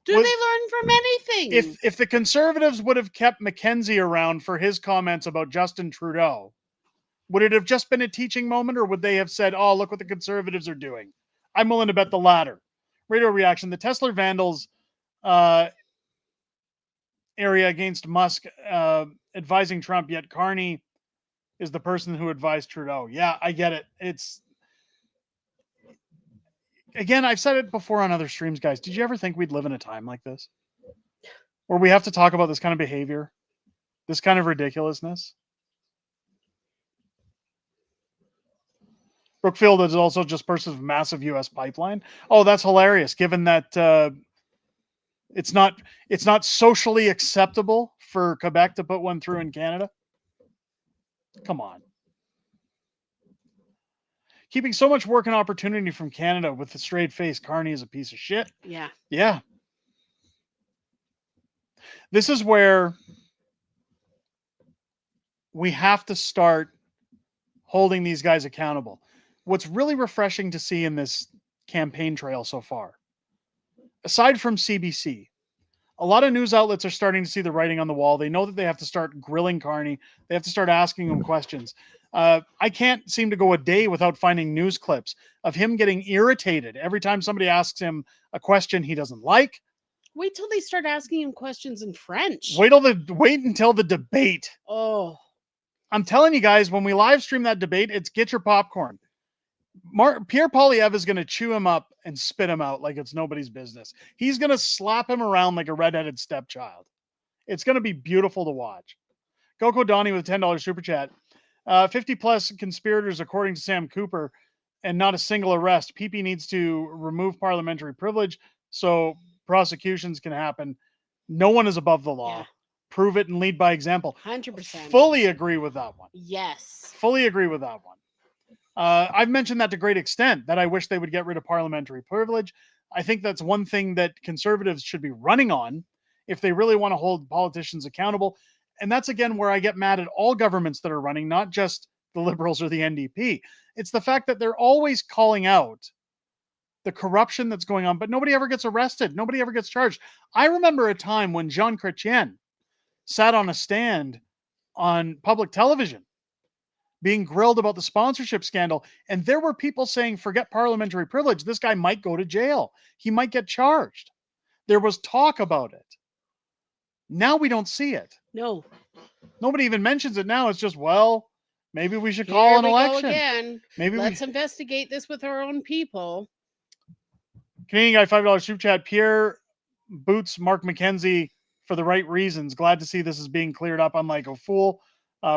Do they learn from anything? If the Conservatives would have kept Mackenzie around for his comments about Justin Trudeau, would it have just been a teaching moment, or would they have said, oh, look what the Conservatives are doing? I'm willing to bet the latter. Radio reaction. The Tesla Vandals area against Musk advising Trump, yet Carney is the person who advised Trudeau. Yeah, I get it. It's, again, I've said it before on other streams, guys. Did you ever think we'd live in a time like this? Where we have to talk about this kind of behavior? This kind of ridiculousness? Brookfield is also just purchased a massive U.S. pipeline. Oh, that's hilarious, given that it's not socially acceptable for Quebec to put one through in Canada. Come on. Keeping so much work and opportunity from Canada with a straight face, Carney is a piece of shit. Yeah. Yeah. This is where we have to start holding these guys accountable. What's really refreshing to see in this campaign trail so far, aside from CBC, a lot of news outlets are starting to see the writing on the wall. They know that they have to start grilling Carney. They have to start asking him questions. I can't seem to go a day without finding news clips of him getting irritated every time somebody asks him a question he doesn't like. Wait till they start asking him questions in French. Wait until the debate. Oh. I'm telling you guys, when we live stream that debate, it's get your popcorn. Pierre Poilievre is going to chew him up and spit him out like it's nobody's business. He's going to slap him around like a redheaded stepchild. It's going to be beautiful to watch. Coco Donnie with a $10 super chat. 50 plus conspirators, according to Sam Cooper, and not a single arrest. PP needs to remove parliamentary privilege so prosecutions can happen. No one is above the law. Yeah. Prove it and lead by example. 100%. Fully agree with that one. Yes. Fully agree with that one. I've mentioned that to great extent, that I wish they would get rid of parliamentary privilege. I think that's one thing that conservatives should be running on if they really want to hold politicians accountable. And that's, again, where I get mad at all governments that are running, not just the Liberals or the NDP. It's the fact that they're always calling out the corruption that's going on, but nobody ever gets arrested. Nobody ever gets charged. I remember a time when Jean Chrétien sat on a stand on public television being grilled about the sponsorship scandal, and there were people saying, forget parliamentary privilege, this guy might go to jail. He might get charged. There was talk about it. Now we don't see it. No. Nobody even mentions it now. It's just, well, maybe we should call an election. Go again. Maybe let's investigate this with our own people. Canadian guy, $5 super chat. Pierre boots Mark McKenzie for the right reasons. Glad to see this is being cleared up, unlike a fool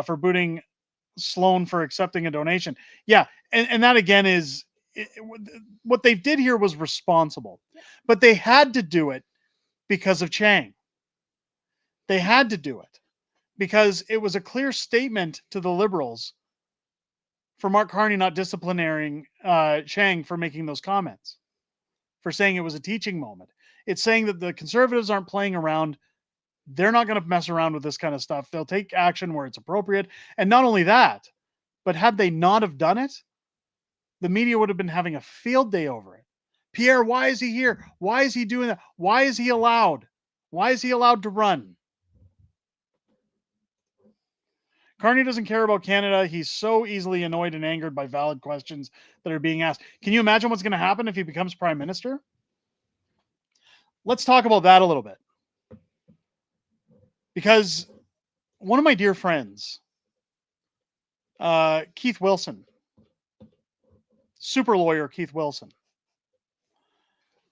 for booting Sloan for accepting a donation. Yeah, and that again is what they did here was responsible, but they had to do it because of Chang. They had to do it because it was a clear statement to the Liberals for Mark Carney not disciplining Chang for making those comments, for saying it was a teaching moment. It's saying that the Conservatives aren't playing around. They're not going to mess around with this kind of stuff. They'll take action where it's appropriate. And not only that, but had they not have done it, the media would have been having a field day over it. Pierre, why is he here? Why is he doing that? Why is he allowed? Why is he allowed to run? Carney doesn't care about Canada. He's so easily annoyed and angered by valid questions that are being asked. Can you imagine what's going to happen if he becomes prime minister? Let's talk about that a little bit. Because one of my dear friends, Keith Wilson, super lawyer Keith Wilson,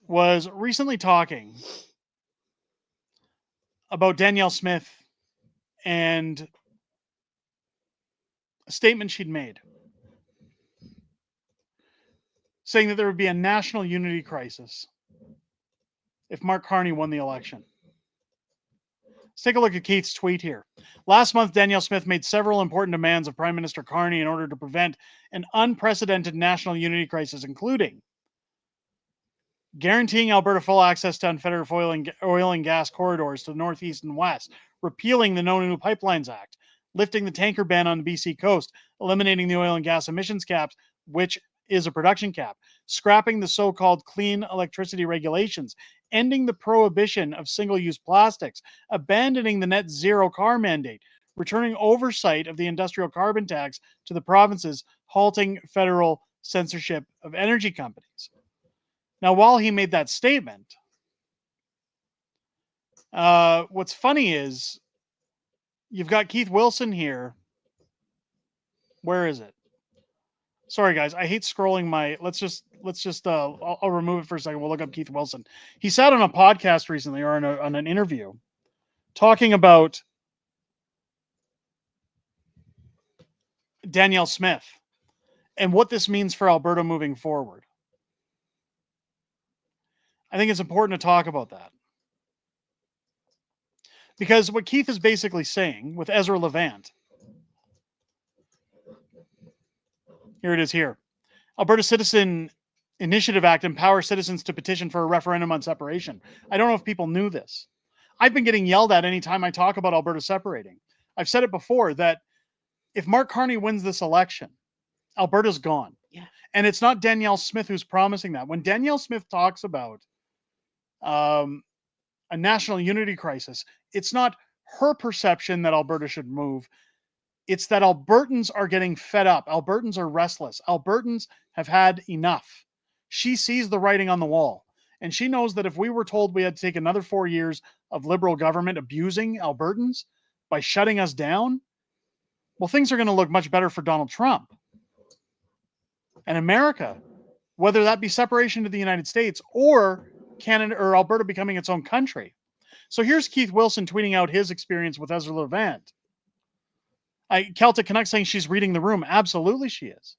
was recently talking about Danielle Smith and a statement she'd made, saying that there would be a national unity crisis if Mark Carney won the election. Let's take a look at Keith's tweet here. Last month, Danielle Smith made several important demands of Prime Minister Carney in order to prevent an unprecedented national unity crisis, including guaranteeing Alberta full access to unfettered oil and gas corridors to the northeast and west, repealing the No New Pipelines Act, lifting the tanker ban on the BC coast, eliminating the oil and gas emissions caps, which is a production cap, scrapping the so-called clean electricity regulations, ending the prohibition of single-use plastics, abandoning the net zero car mandate, returning oversight of the industrial carbon tax to the provinces, halting federal censorship of energy companies. Now, while he made that statement, what's funny is you've got Keith Wilson here. Where is it? Sorry, guys. I hate scrolling my. Let's just. I'll remove it for a second. We'll look up Keith Wilson. He sat on a podcast recently, or on an interview, talking about Danielle Smith and what this means for Alberta moving forward. I think it's important to talk about that. Because what Keith is basically saying with Ezra Levant, here it is here. Alberta Citizen Initiative Act empowers citizens to petition for a referendum on separation. I don't know if people knew this. I've been getting yelled at anytime I talk about Alberta separating. I've said it before that if Mark Carney wins this election, Alberta's gone. Yeah. And it's not Danielle Smith who's promising that. When Danielle Smith talks about a national unity crisis, it's not her perception that Alberta should move. It's that Albertans are getting fed up. Albertans are restless. Albertans have had enough. She sees the writing on the wall. And she knows that if we were told we had to take another 4 years of Liberal government abusing Albertans by shutting us down, well, things are going to look much better for Donald Trump and America, whether that be separation to the United States or Canada or Alberta becoming its own country. So here's Keith Wilson tweeting out his experience with Ezra Levant. Celtic Canuck saying she's reading the room. Absolutely she is.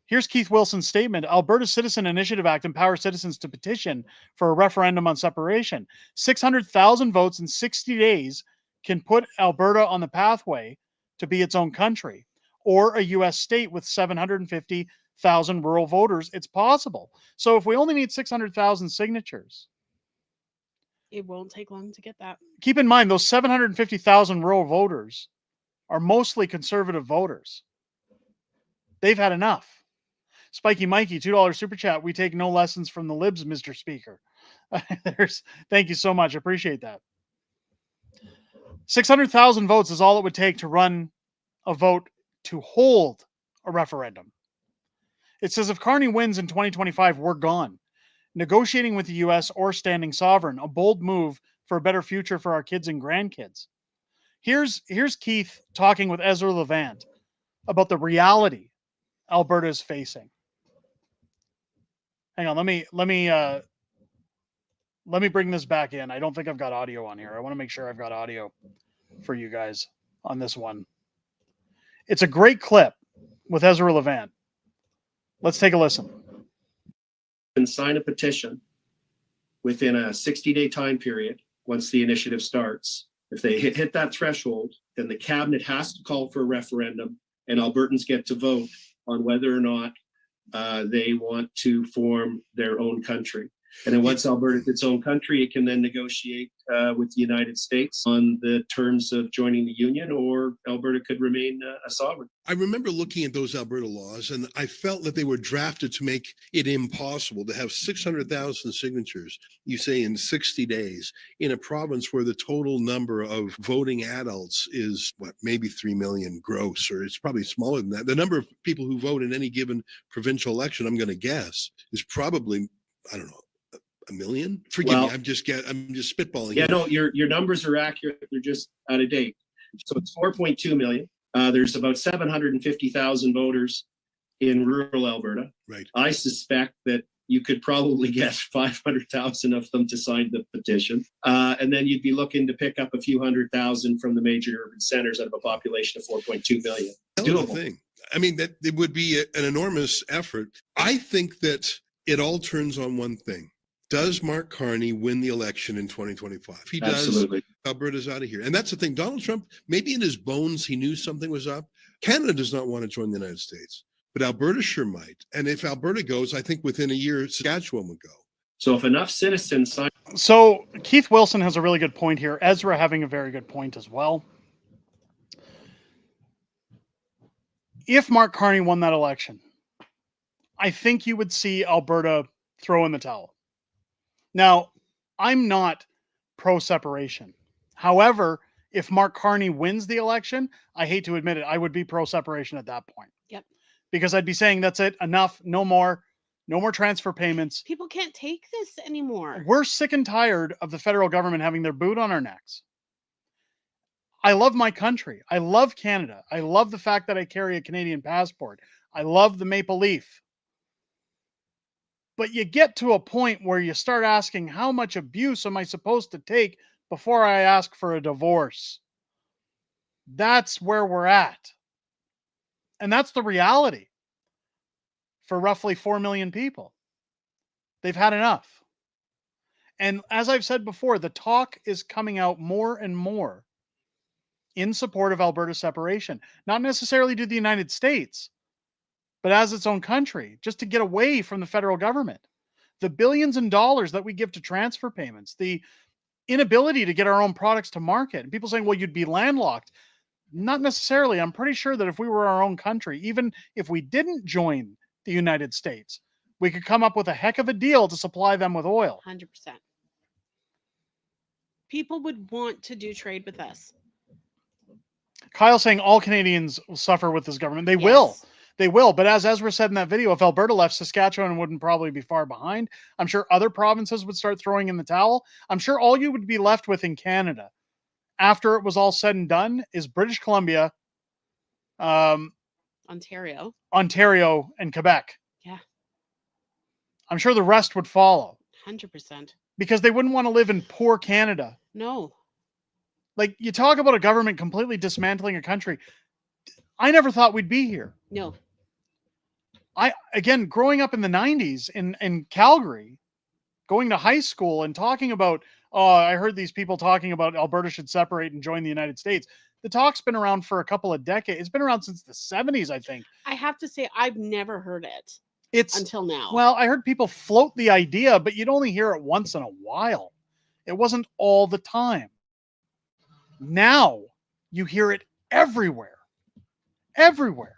Here's Keith Wilson's statement. Alberta Citizen Initiative Act empowers citizens to petition for a referendum on separation. 600,000 votes in 60 days can put Alberta on the pathway to be its own country, or a U.S. state with 750,000 rural voters. It's possible. So if we only need 600,000 signatures, it won't take long to get that. Keep in mind, those 750,000 rural voters are mostly conservative voters. They've had enough. Spiky Mikey, $2 super chat. We take no lessons from the libs, Mr. Speaker. Thank you so much. Appreciate that. 600,000 votes is all it would take to run a vote to hold a referendum. It says if Carney wins in 2025, we're gone. Negotiating with the U.S. or standing sovereign, a bold move for a better future for our kids and grandkids. Here's Keith talking with Ezra Levant about the reality Alberta is facing. Hang on, let me bring this back in. I don't think I've got audio on here. I want to make sure I've got audio for you guys on this one. It's a great clip with Ezra Levant. Let's take a listen. And sign a petition within a 60-day time period once the initiative starts. If they hit that threshold, then the cabinet has to call for a referendum and Albertans get to vote on whether or not they want to form their own country. And then once Alberta is its own country, it can then negotiate with the United States on the terms of joining the union, or Alberta could remain a sovereign. I remember looking at those Alberta laws, and I felt that they were drafted to make it impossible to have 600,000 signatures, you say, in 60 days, in a province where the total number of voting adults is, maybe 3 million gross, or it's probably smaller than that. The number of people who vote in any given provincial election, I'm going to guess, is probably, I don't know, 1 million? Forgive me, I'm just spitballing. Yeah, no, your numbers are accurate. They're just out of date. So it's 4.2 million. There's about 750,000 voters in rural Alberta. Right. I suspect that you could probably get 500,000 of them to sign the petition. And then you'd be looking to pick up a few 100,000 from the major urban centers out of a population of 4.2 million. Doable thing. I mean, that it would be an enormous effort. I think that it all turns on one thing. Does Mark Carney win the election in 2025? If he Absolutely. does, Alberta's out of here. And that's the thing. Donald Trump, maybe in his bones, he knew something was up. Canada does not want to join the United States, but Alberta sure might. And if Alberta goes, I think within a year, Saskatchewan would go. So if enough citizens sign... So Keith Wilson has a really good point here. Ezra having a very good point as well. If Mark Carney won that election, I think you would see Alberta throw in the towel. Now, I'm not pro-separation. However, if Mark Carney wins the election, I hate to admit it, I would be pro-separation at that point. Yep. Because I'd be saying, that's it, enough, no more transfer payments. People can't take this anymore. We're sick and tired of the federal government having their boot on our necks. I love my country. I love Canada. I love the fact that I carry a Canadian passport. I love the maple leaf. But you get to a point where you start asking, how much abuse am I supposed to take before I ask for a divorce? That's where we're at. And that's the reality for roughly 4 million people. They've had enough. And as I've said before, the talk is coming out more and more in support of Alberta separation. Not necessarily to the United States, but as its own country, just to get away from the federal government. The billions in dollars that we give to transfer payments, the inability to get our own products to market. And people saying, well, you'd be landlocked. Not necessarily. I'm pretty sure that if we were our own country, even if we didn't join the United States, we could come up with a heck of a deal to supply them with oil. 100%. People would want to do trade with us. Kyle saying all Canadians will suffer with this government. They will. They will. But as Ezra said in that video, if Alberta left, Saskatchewan wouldn't probably be far behind. I'm sure other provinces would start throwing in the towel. I'm sure all you would be left with in Canada after it was all said and done is British Columbia, Ontario, and Quebec. Yeah. I'm sure the rest would follow. 100%. Because they wouldn't want to live in poor Canada. No. Like, you talk about a government completely dismantling a country. I never thought we'd be here. No. Again, growing up in the 90s in Calgary, going to high school and talking about, oh, I heard these people talking about Alberta should separate and join the United States. The talk's been around for a couple of decades. It's been around since the 70s, I think. I have to say, I've never heard it. Until now. Well, I heard people float the idea, but you'd only hear it once in a while. It wasn't all the time. Now you hear it everywhere. Everywhere.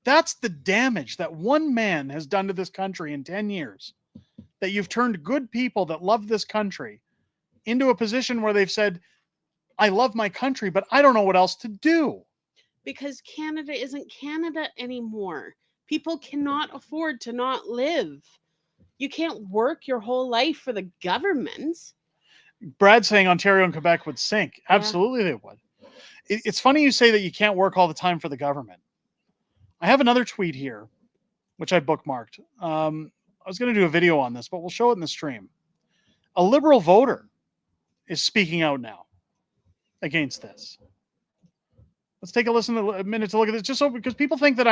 That's the damage that one man has done to this country in 10 years. That you've turned good people that love this country into a position where they've said, I love my country, but I don't know what else to do. Because Canada isn't Canada anymore. People cannot afford to not live. You can't work your whole life for the government. Brad saying Ontario and Quebec would sink. Absolutely they would. It's funny you say that you can't work all the time for the government. I have another tweet here, which I bookmarked. I was going to do a video on this, but we'll show it in the stream. A Liberal voter is speaking out now against this. Let's take a minute to look at this, just so, because people think that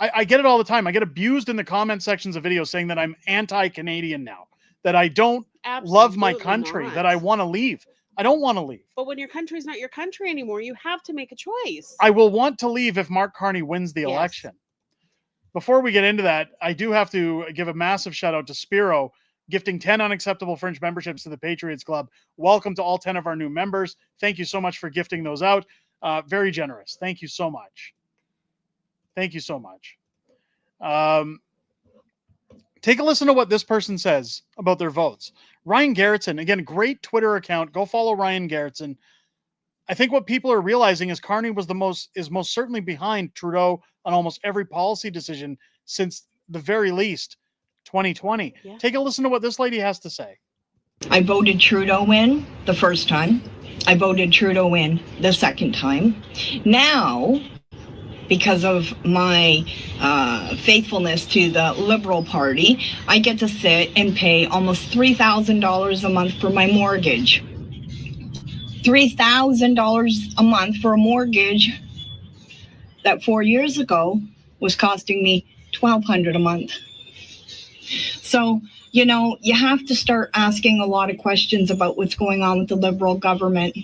I get it all the time. I get abused in the comment sections of videos saying that I'm anti-Canadian now, that I don't love my country, that I want to leave. I don't want to leave. But when your country's not your country anymore, you have to make a choice. I will want to leave if Mark Carney wins the election. Before we get into that, I do have to give a massive shout out to Spiro, gifting 10 unacceptable fringe memberships to the Patriots Club. Welcome to all 10 of our new members. Thank you so much for gifting those out. Very generous. Thank you so much. Thank you so much. Take a listen to what this person says about their votes. Ryan Garrettson, again, great Twitter account. Go follow Ryan Garrettson. I think what people are realizing is Carney was most certainly behind Trudeau on almost every policy decision since the very least 2020. Yeah. Take a listen to what this lady has to say. I voted Trudeau in the first time. I voted Trudeau in the second time. Now, because of my faithfulness to the Liberal Party, I get to sit and pay almost $3,000 a month for my mortgage. $3,000 a month for a mortgage that 4 years ago was costing me $1,200 a month. So, you know, you have to start asking a lot of questions about what's going on with the Liberal government.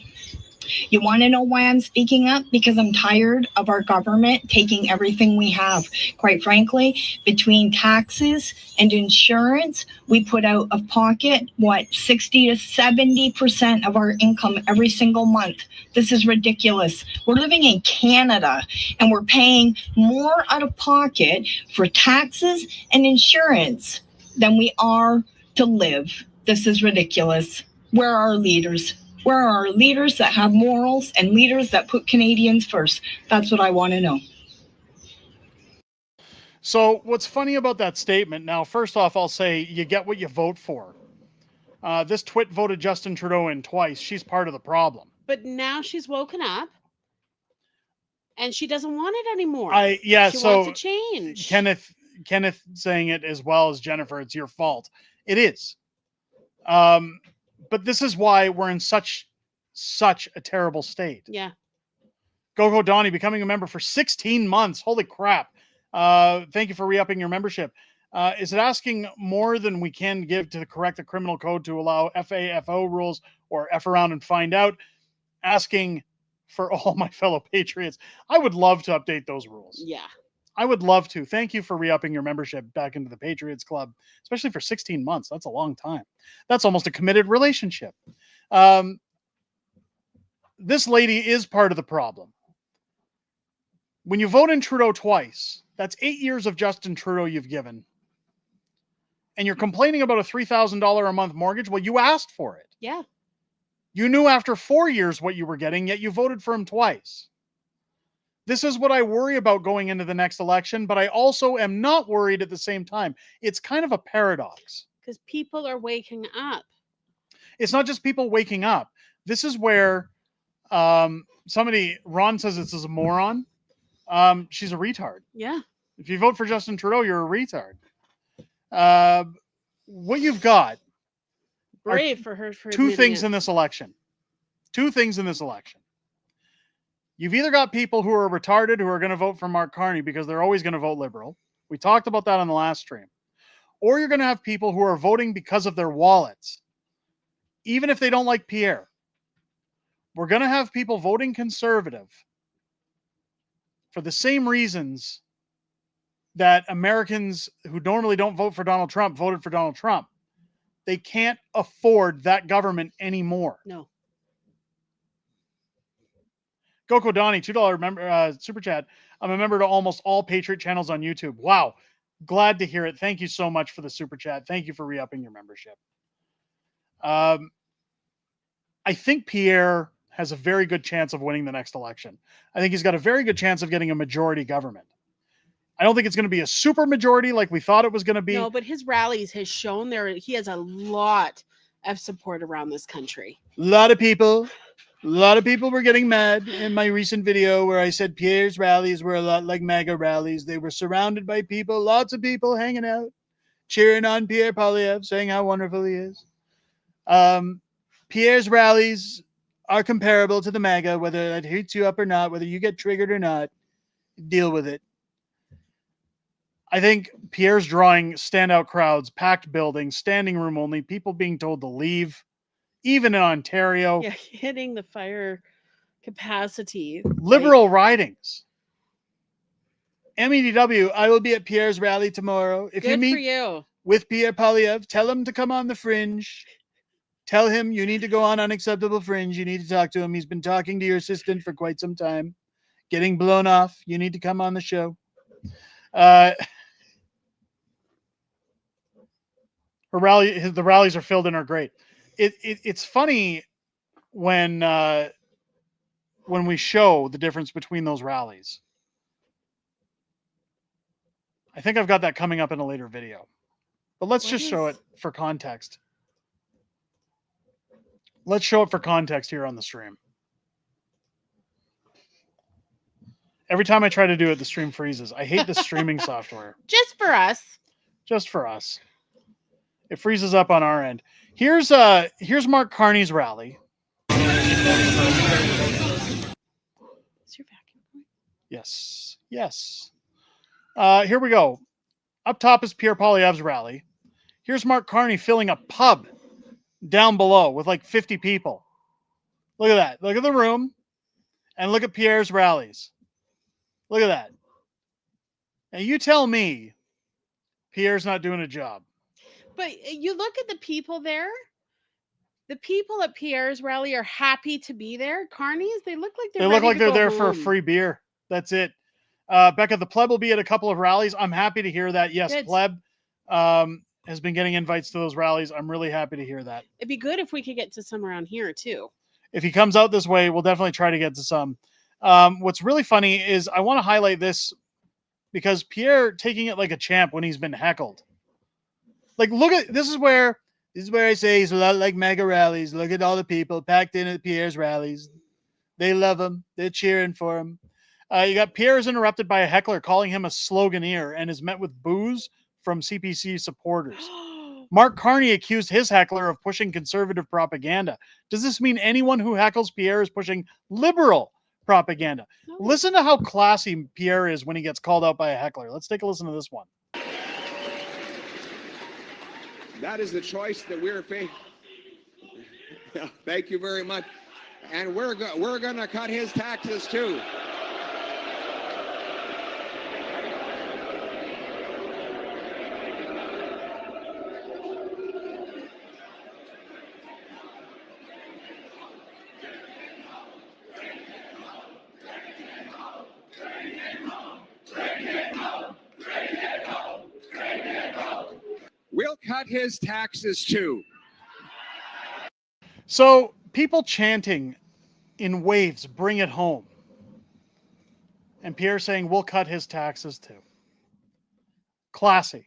You want to know why I'm speaking up? Because I'm tired of our government taking everything we have. Quite frankly, between taxes and insurance, we put out of pocket, 60 to 70% of our income every single month. This is ridiculous. We're living in Canada and we're paying more out of pocket for taxes and insurance than we are to live. This is ridiculous. Where are our leaders? Where are our leaders that have morals and leaders that put Canadians first? That's what I want to know. So what's funny about that statement, now, first off, I'll say you get what you vote for. This twit voted Justin Trudeau in twice. She's part of the problem. But now she's woken up and she doesn't want it anymore. She So wants a change. Kenneth saying it as well as Jennifer, it's your fault. It is. But this is why we're in such a terrible state. Yeah. Go Donnie becoming a member for 16 months. Holy crap. Thank you for re-upping your membership. Is it asking more than we can give to correct the criminal code to allow FAFO rules or F around and find out? Asking for all my fellow patriots. I would love to update those rules. Yeah. I would love to. Thank you for re-upping your membership back into the Patriots Club, especially for 16 months. That's a long time. That's almost a committed relationship. This lady is part of the problem. When you vote in Trudeau twice, that's 8 years of Justin Trudeau you've given. And you're complaining about a $3,000 a month mortgage? Well, you asked for it. Yeah. You knew after 4 years what you were getting, yet you voted for him twice. This is what I worry about going into the next election, but I also am not worried at the same time. It's kind of a paradox. Because people are waking up. It's not just people waking up. This is where Ron says this is a moron. She's a retard. Yeah. If you vote for Justin Trudeau, you're a retard. What you've got brave for her for two things it. in this election. Two things in this election. You've either got people who are retarded who are going to vote for Mark Carney because they're always going to vote Liberal. We talked about that on the last stream. Or you're going to have people who are voting because of their wallets, even if they don't like Pierre. We're going to have people voting Conservative for the same reasons that Americans who normally don't vote for Donald Trump voted for Donald Trump. They can't afford that government anymore. No. Goko Donnie, $2 member super chat. I'm a member to almost all Patriot channels on YouTube. Wow. Glad to hear it. Thank you so much for the super chat. Thank you for re-upping your membership. I think Pierre has a very good chance of winning the next election. I think he's got a very good chance of getting a majority government. I don't think it's going to be a super majority like we thought it was going to be. No, but his rallies has shown he has a lot of support around this country. A lot of people were getting mad in my recent video where I said Pierre's rallies were a lot like MAGA rallies. They were surrounded by people, lots of people hanging out, cheering on Pierre Poilievre, saying how wonderful he is. Pierre's rallies are comparable to the MAGA, whether that heats you up or not, whether you get triggered or not, deal with it. I think Pierre's drawing standout crowds, packed buildings, standing room only, people being told to leave, even in Ontario. Yeah, hitting the fire capacity. Liberal ridings. MEDW, I will be at Pierre's rally tomorrow. If you meet with Pierre Poilievre, tell him to come on the fringe. Tell him you need to go on Unacceptable Fringe. You need to talk to him. He's been talking to your assistant for quite some time. Getting blown off. You need to come on the show. The rallies are filled and are great. It's funny when we show the difference between those rallies. I think I've got that coming up in a later video. But let's just show it for context. Let's show it for context here on the stream. Every time I try to do it, the stream freezes. I hate the streaming software. Just for us. Just for us. It freezes up on our end. Here's Mark Carney's rally. Yes. Here we go. Up top is Pierre Poilievre's rally. Here's Mark Carney filling a pub down below with like 50 people. Look at that. Look at the room, and look at Pierre's rallies. Look at that. And you tell me Pierre's not doing a job. But you look at the people there. The people at Pierre's rally are happy to be there. Carney's, they look like They look like they're there home. for a free beer. That's it. Becca, the pleb will be at a couple of rallies. I'm happy to hear that. Yes, Good. pleb has been getting invites to those rallies. I'm really happy to hear that. It'd be good if we could get to some around here too. If he comes out this way, we'll definitely try to get to some. What's really funny is I want to highlight this because Pierre taking it like a champ when he's been heckled. Like, look at this is where I say he's a lot like mega rallies. Look at all the people packed in at Pierre's rallies. They love him. They're cheering for him. You got Pierre is interrupted by a heckler calling him a sloganeer and is met with boos from CPC supporters. Mark Carney accused his heckler of pushing conservative propaganda. Does this mean anyone who heckles Pierre is pushing liberal propaganda? No. Listen to how classy Pierre is when he gets called out by a heckler. Let's take a listen to this one. That is the choice that we're facing. Thank you very much. And we're going to cut his taxes too. We'll cut his taxes too. So people chanting in waves, bring it home. And Pierre saying, we'll cut his taxes too. Classy.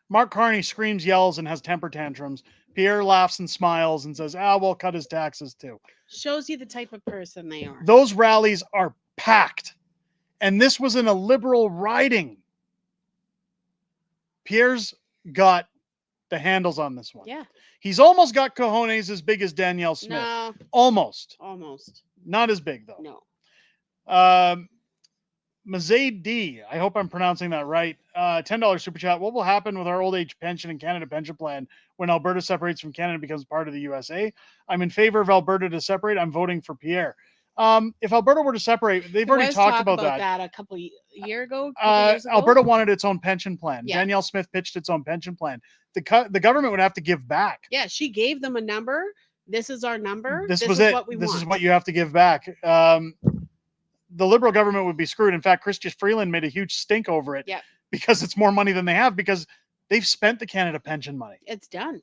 Mark Carney screams, yells, and has temper tantrums. Pierre laughs and smiles and says, we'll cut his taxes too. Shows you the type of person they are. Those rallies are packed. And this was in a liberal riding. Pierre's got the handles on this one. Yeah. He's almost got cojones as big as Danielle Smith. No. Almost. Not as big, though. No. Mazaid D, I hope I'm pronouncing that right. $10 super chat. What will happen with our old age pension and Canada pension plan when Alberta separates from Canada and becomes part of the USA? I'm in favor of Alberta to separate. I'm voting for Pierre. If Alberta were to separate, they've already talked about that. A couple years ago. Alberta wanted its own pension plan. Yeah. Danielle Smith pitched its own pension plan. The government would have to give back. Yeah, she gave them a number. This is our number. This is what we want. This is what you have to give back. The Liberal government would be screwed. In fact, Chrystia Freeland made a huge stink over it because it's more money than they have because they've spent the Canada pension money. It's done.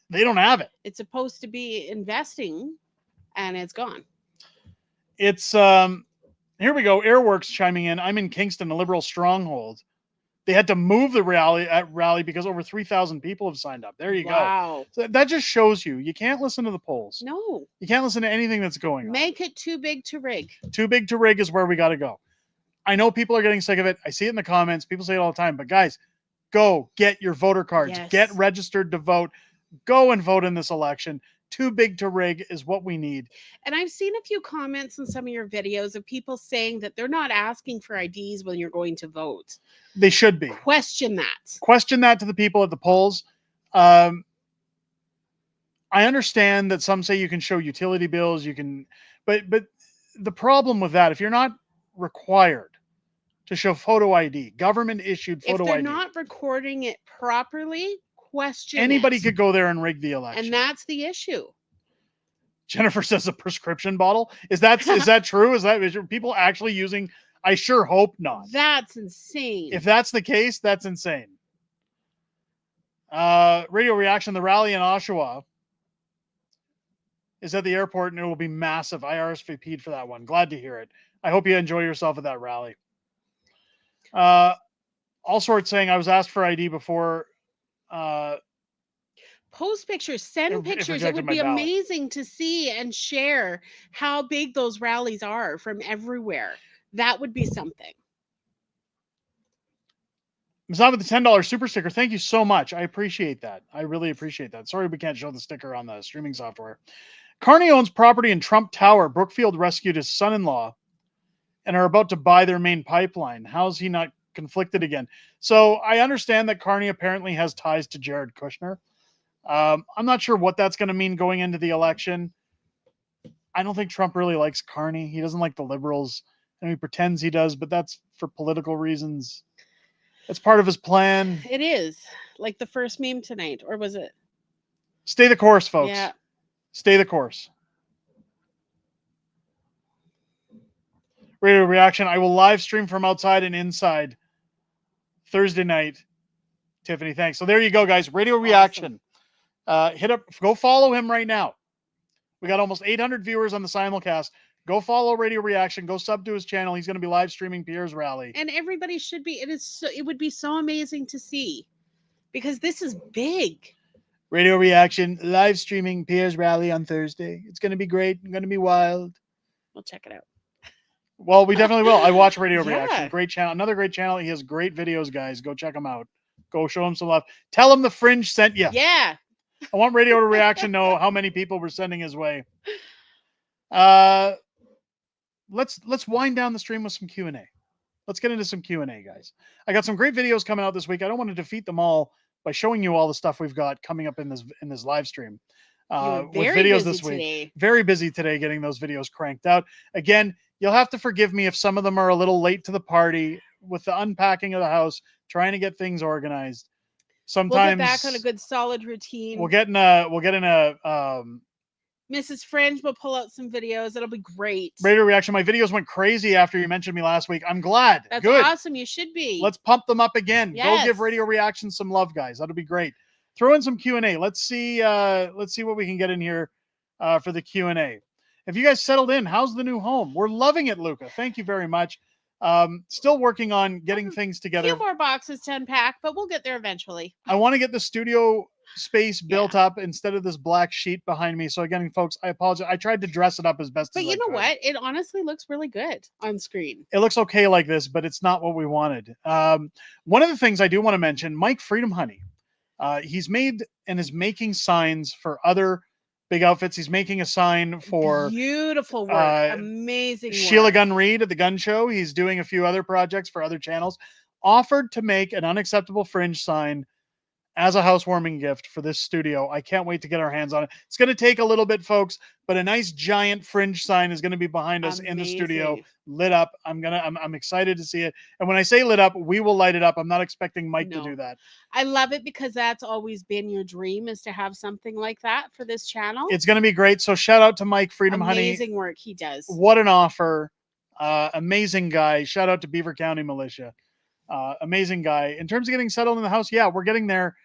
They don't have it. It's supposed to be investing, and it's gone. It's here we go. Airworks chiming in. I'm in Kingston, a Liberal stronghold. They had to move the rally because over 3,000 people have signed up. There you go. So that just shows you can't listen to the polls. No. You can't listen to anything that's going on. Make it too big to rig. Too big to rig is where we got to go. I know people are getting sick of it. I see it in the comments. People say it all the time. But guys, go get your voter cards. Yes. Get registered to vote. Go and vote in this election. Too big to rig is what we need. And I've seen a few comments in some of your videos of people saying that they're not asking for IDs when you're going to vote. They should be. Question that. Question that to the people at the polls. I understand that some say you can show utility bills, but the problem with that, if you're not required to show photo ID, government issued photo ID. If they're not recording it properly, question anybody it. could go there and rig the election. And that's the issue. Jennifer says a prescription bottle. Is that true? Is people actually using? I sure hope not. That's insane. If that's the case, that's insane. Radio reaction. The rally in Oshawa is at the airport and it will be massive. I RSVP'd for that one. Glad to hear it. I hope you enjoy yourself at that rally. All sorts saying I was asked for ID before. Post pictures, send pictures. It would be amazing to see and share how big those rallies are from everywhere. That would be something. Mazam with the $10 super sticker. Thank you so much. I appreciate that. I really appreciate that. Sorry we can't show the sticker on the streaming software. Carney owns property in Trump Tower. Brookfield rescued his son-in-law and are about to buy their main pipeline. How is he not conflicted again? So I understand that Carney apparently has ties to Jared Kushner. I'm not sure what that's going to mean going into the election. I don't think Trump really likes Carney. He doesn't like the liberals, and he pretends he does, but that's for political reasons. It's part of his plan. It is like the first meme tonight, or was it? Stay the course, folks. Yeah. Stay the course. Radio reaction. I will live stream from outside and inside Thursday night. Tiffany, thanks. So there you go, guys. Radio reaction. Hit up, go follow him right now. We got almost 800 viewers on the simulcast. Go follow Radio Reaction. Go sub to his channel. He's going to be live streaming Pierre's rally. And everybody should be. It would be so amazing to see, because this is big. Radio Reaction live streaming Pierre's rally on Thursday. It's going to be great. It's going to be wild. We'll check it out. Well, we definitely will. I watch Radio Yeah. Reaction. Great channel. Another great channel. He has great videos, guys. Go check him out. Go show him some love. Tell him the Fringe sent you. Yeah. I want Radio Reaction to know how many people we're sending his way. Let's wind down the stream with some Q&A. Let's get into some Q&A, guys. I got some great videos coming out this week. I don't want to defeat them all by showing you all the stuff we've got coming up in this live stream. With videos this week. Today. Very busy today getting those videos cranked out. Again, you'll have to forgive me if some of them are a little late to the party with the unpacking of the house, trying to get things organized. Sometimes we'll get back on a good solid routine. we'll get in a Mrs. Fringe will pull out some videos. It'll be great. Radio reaction. My videos went crazy after you mentioned me last week. I'm glad. That's good. awesome. You should be. Let's pump them up again. Yes. Go give Radio Reaction some love, guys. That'll be great. Throw in some Q&A. Let's see what we can get in here for the Q&A. Have you guys settled in? How's the new home? We're loving it, Luca. Thank you very much. Still working on getting things a together. few more boxes to unpack, but we'll get there eventually. I want to get the studio space built up instead of this black sheet behind me. So again, folks, I apologize. I tried to dress it up as best But as you I know could. what? It honestly looks really good on screen. It looks okay like this, but it's not what we wanted. One of the things I do want to mention, Mike Freedom Honey, he's made and is making signs for other big outfits. He's making a sign for beautiful work, amazing Sheila work. Gunn Reed at the Gun Show. He's doing a few other projects for other channels. Offered to make an Unacceptable Fringe sign as a housewarming gift for this studio. I can't wait to get our hands on it. It's going to take a little bit, folks, but a nice giant Fringe sign is going to be behind us in the studio, lit up. I'm excited to see it. And when I say lit up, we will light it up. I'm not expecting Mike to do that. I love it because that's always been your dream, is to have something like that for this channel. It's going to be great. So shout out to Mike Freedom Honey. Amazing work he does. What an offer. Amazing guy. Shout out to Beaver County Militia. Amazing guy. In terms of getting settled in the house, yeah, we're getting there.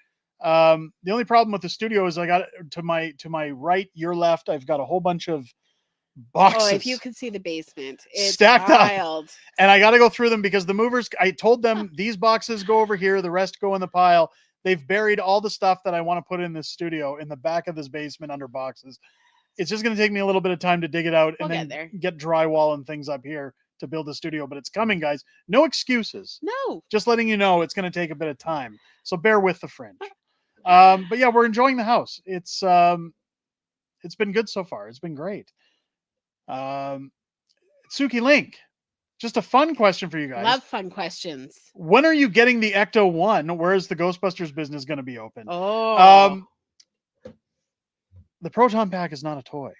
The only problem with the studio is I got to my right, your left, I've got a whole bunch of boxes. Oh, if you could see the basement, it's stacked wild. up. And I got to go through them because the movers, I told them these boxes go over here, the rest go in the pile. They've buried all the stuff that I want to put in this studio in the back of this basement under boxes. It's just going to take me a little bit of time to dig it out and then get drywall and things up here to build the studio, but it's coming, guys. No excuses. No. Just letting you know it's going to take a bit of time. So bear with the Fringe. But yeah, we're enjoying the house. It's been good so far. It's been great. Suki Link, just a fun question for you guys. Love fun questions. When are you getting the Ecto 1? Where is the Ghostbusters business going to be open? Oh. The Proton Pack is not a toy.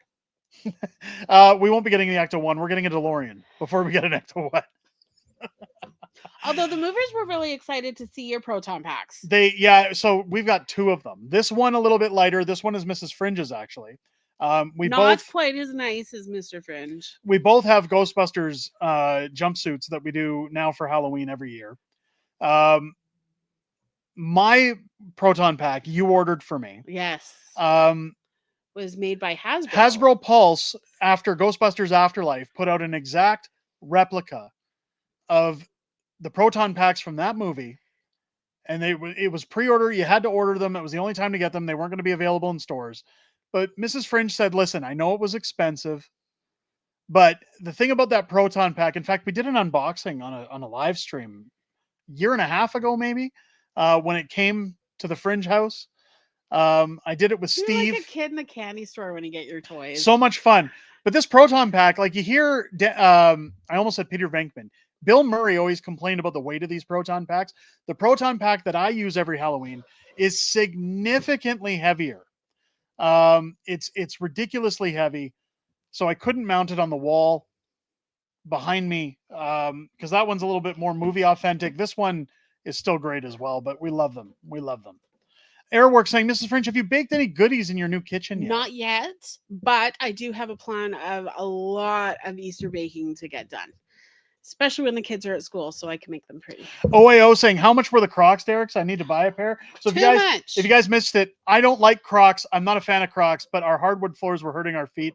We won't be getting the Ecto 1. We're getting a DeLorean before we get an Ecto 1. Although the movers were really excited to see your Proton Packs. So we've got two of them. This one a little bit lighter. This one is Mrs. Fringe's, actually. We Not both quite as nice as Mr. Fringe. we both have Ghostbusters jumpsuits that we do now for Halloween every year. My Proton Pack you ordered for me. Yes. Was made by Hasbro. Hasbro Pulse, after Ghostbusters Afterlife, put out an exact replica of the Proton Packs from that movie. And it was pre-order. You had to order them. It was the only time to get them. They weren't going to be available in stores. But Mrs. Fringe said, listen, I know it was expensive, but the thing about that Proton Pack, in fact, we did an unboxing on a live stream a year and a half ago, maybe, when it came to the Fringe house. I did it with Steve. You're like a kid in the candy store when you get your toys. So much fun. But this Proton Pack, like you hear, I almost said Peter Venkman. Bill Murray always complained about the weight of these Proton Packs. The Proton Pack that I use every Halloween is significantly heavier. It's ridiculously heavy. so I couldn't mount it on the wall behind me because that one's a little bit more movie authentic. This one is still great as well, but we love them. We love them. Airwork saying, Mrs. French, have you baked any goodies in your new kitchen yet? Not yet, but I do have a plan of a lot of Easter baking to get done, especially when the kids are at school, so I can make them pretty. OAO saying, how much were the Crocs, Derek? I need to buy a pair. So Too much. If you guys missed it, I don't like Crocs. I'm not a fan of Crocs, but our hardwood floors were hurting our feet.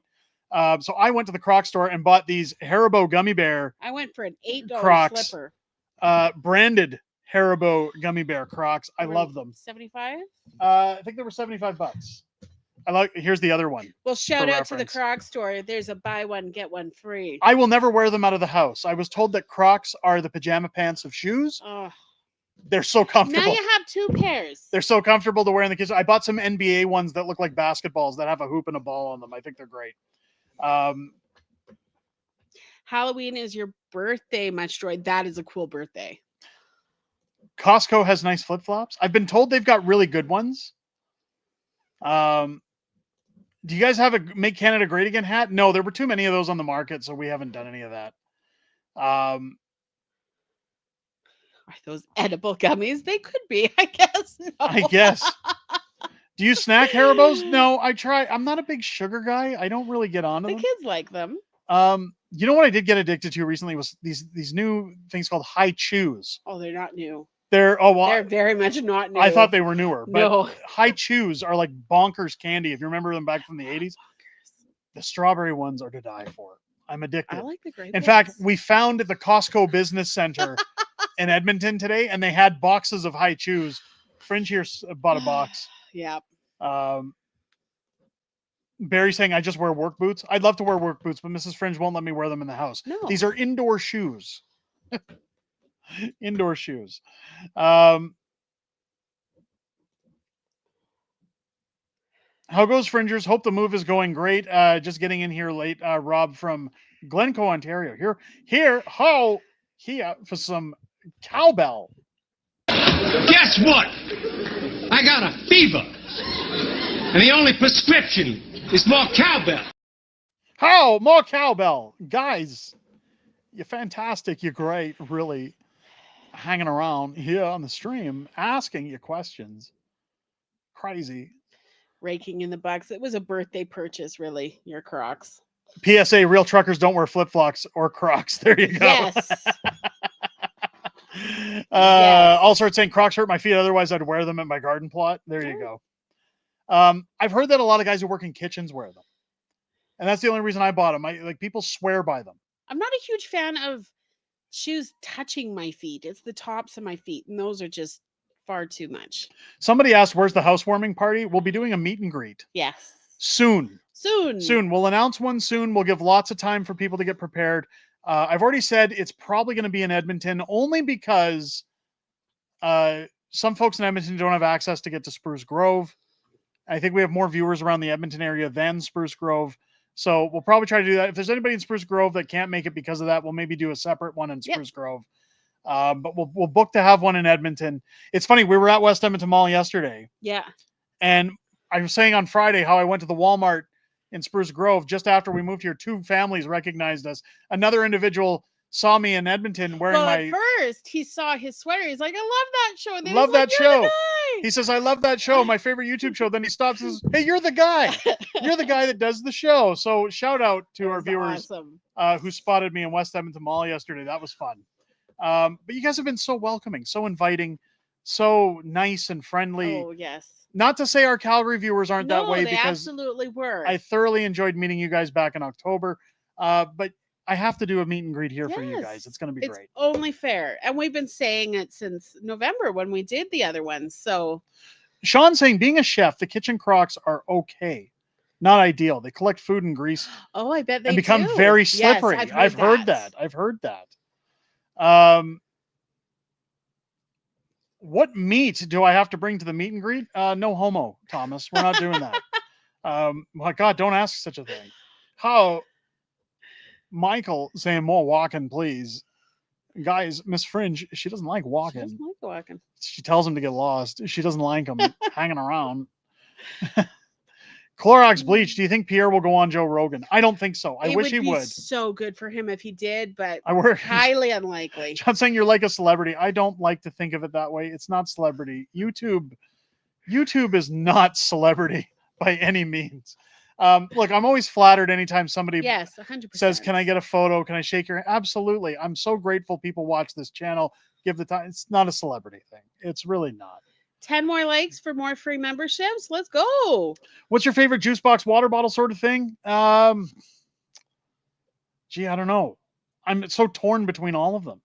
So I went to the Croc store and bought these Haribo gummy bear I went for an $8 Crocs, slipper. branded Haribo gummy bear Crocs. I love them. 75? I think they were $75. Here's the other one. Well, shout for out to the reference. Croc store. There's a buy one, get one free. I will never wear them out of the house. I was told that Crocs are the pajama pants of shoes. Oh. They're so comfortable. Now you have 2 pairs. They're so comfortable to wear in the kitchen. I bought some NBA ones that look like basketballs that have a hoop and a ball on them. I think they're great. Halloween is your birthday, Much Joy. That is a cool birthday. Costco has nice flip-flops. I've been told they've got really good ones. Do you guys have a Make Canada Great Again hat? No, there were too many of those on the market, so we haven't done any of that. Are those edible gummies? They could be, I guess. No. I guess. Do you snack Haribos? No, I try. I'm not a big sugar guy. I don't really get on to The them. kids like them. You know what I did get addicted to recently was these new things called High Chews. Oh, they're not new. They're They're very much not new. I thought they were newer, but No. High Chews are like bonkers candy. If you remember them back from the 80s, the strawberry ones are to die for. I'm addicted. I like the grape In fact, ones. we found at the Costco Business Center in Edmonton today, and they had boxes of High Chews. Fringe here bought a box. Yeah. Barry saying, I just wear work boots. I'd love to wear work boots, but Mrs. Fringe won't let me wear them in the house. No. These are indoor shoes. Indoor shoes. How goes, Fringers? Hope the move is going great. Just getting in here late. Rob from Glencoe, Ontario. Here for some cowbell. Guess what? I got a fever. And the only prescription is more cowbell. How? More cowbell. Guys, you're fantastic. You're great. Really hanging around here on the stream, asking you questions. Crazy. Raking in the bucks. It was a birthday purchase, really. Your Crocs. PSA, real truckers don't wear flip-flops or Crocs. There you go. Yes. All sorts saying Crocs hurt my feet. Otherwise, I'd wear them at my garden plot. There you go. I've heard that a lot of guys who work in kitchens wear them. And that's the only reason I bought them. People swear by them. I'm not a huge fan of shoes touching my feet. It's the tops of my feet, and those are just far too much. Somebody asked, where's the housewarming party? We'll be doing a meet and greet. Yes. Soon. Soon. We'll announce one soon. We'll give lots of time for people to get prepared. I've already said it's probably going to be in Edmonton only because some folks in Edmonton don't have access to get to Spruce Grove. I think we have more viewers around the Edmonton area than Spruce Grove. So we'll probably try to do that. If there's anybody in Spruce Grove that can't make it because of that, we'll maybe do a separate one in Spruce Grove. But we'll book to have one in Edmonton. It's funny. We were at West Edmonton Mall yesterday. Yeah. And I was saying on Friday how I went to the Walmart in Spruce Grove just after we moved here. 2 families recognized us. Another individual saw me in Edmonton wearing at first he saw his sweater. He's like, I love that show. And then love he's like, that "You're the show. guy." He says, I love that show. My favorite YouTube show. Then he stops and says, hey, you're the guy. You're the guy that does the show. So shout out to our viewers who spotted me in West Edmonton Mall yesterday. That was fun. But you guys have been so welcoming, so inviting, so nice and friendly. Oh, yes. Not to say our Calgary viewers aren't that way, they because absolutely were. I thoroughly enjoyed meeting you guys back in October. But I have to do a meet and greet here for you guys. It's going to be great. It's only fair. And we've been saying it since November when we did the other ones. So Sean saying, being a chef, the kitchen Crocs are okay. Not ideal. They collect food and grease. Oh, I bet they and become do. very Yes, slippery. I've heard that. I've heard that. What meat do I have to bring to the meet and greet? No homo, Thomas. We're not doing that. My God, don't ask such a thing. How? Michael saying more walking, please. Guys, Miss Fringe, she doesn't like walking. She doesn't like walking. She tells him to get lost. She doesn't like him hanging around. Clorox bleach. Do you think Pierre will go on Joe Rogan? I don't think so. I It wish he be would. so good for him if he did, but I work. highly unlikely. John saying you're like a celebrity. I don't like to think of it that way. It's not celebrity. YouTube is not celebrity by any means. Look, I'm always flattered anytime somebody Yes, 100%. says, "Can I get a photo? Can I shake your hand?" Absolutely. I'm so grateful people watch this channel. Give the time. It's not a celebrity thing. It's really not. 10 more likes for more free memberships. Let's go. What's your favorite juice box, water bottle sort of thing? Gee, I don't know. I'm so torn between all of them.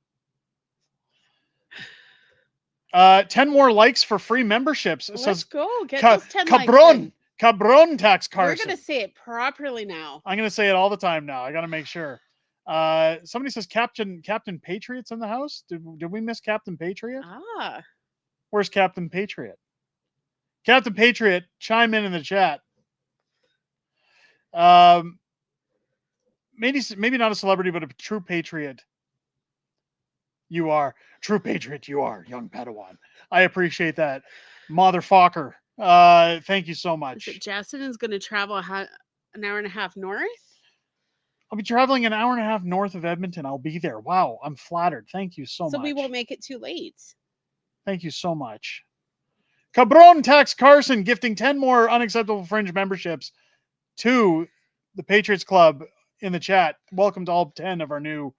10 more likes for free memberships. It Let's says, go. Get those 10 likes. Cabron tax We're Carson. going to say it properly now. I'm going to say it all the time now. I got to make sure. Somebody says Captain Patriot's in the house. Did we miss Captain Patriot? Ah. Where's Captain Patriot? Captain Patriot, chime in the chat. Maybe not a celebrity, but a true patriot. You are true patriot. You are, young Padawan. I appreciate that, motherfucker. Thank you so much. Justin is going to travel an hour and a half north. I'll be traveling an hour and a half north of Edmonton. I'll be there. Wow, I'm flattered. Thank you so much. So we won't make it too late. Thank you so much. Cabron Tax Carson gifting 10 more Unacceptable Fringe memberships to the Patriots Club in the chat. Welcome to all 10 of our new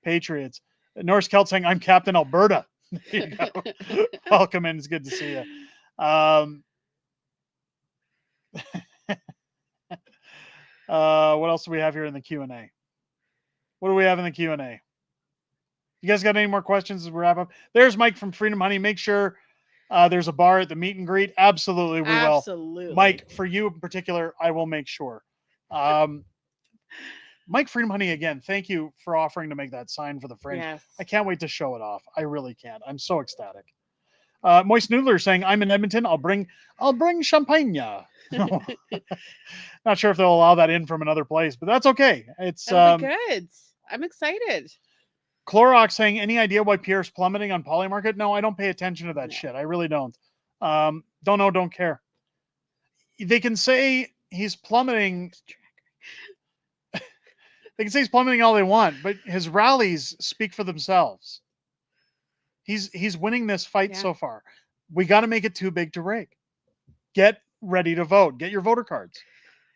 Patriots. Norse Celt saying, I'm Captain Alberta. There you go. Welcome in. It's good to see you. What else do we have here in the Q&A? What do we have in the Q&A? You guys got any more questions as we wrap up? There's Mike from Freedom Honey. Make sure there's a bar at the meet and greet. Absolutely, we will. Absolutely. Mike, for you in particular, I will make sure. Mike Freedom Honey, again, thank you for offering to make that sign for the Fringe. Yes. I can't wait to show it off. I really can't. I'm so ecstatic. Moist Noodler saying, I'm in Edmonton. I'll bring champagne. Not sure if they'll allow that in from another place, but that's okay. It's That'll be good. I'm excited. Clorox saying, any idea why Pierre's plummeting on Polymarket? No, I don't pay attention to that shit. I really don't. Don't know, don't care. They can say he's plummeting. They can say he's plummeting all they want, but his rallies speak for themselves. He's winning this fight so far. We got to make it too big to rake. Get ready to vote. Get your voter cards.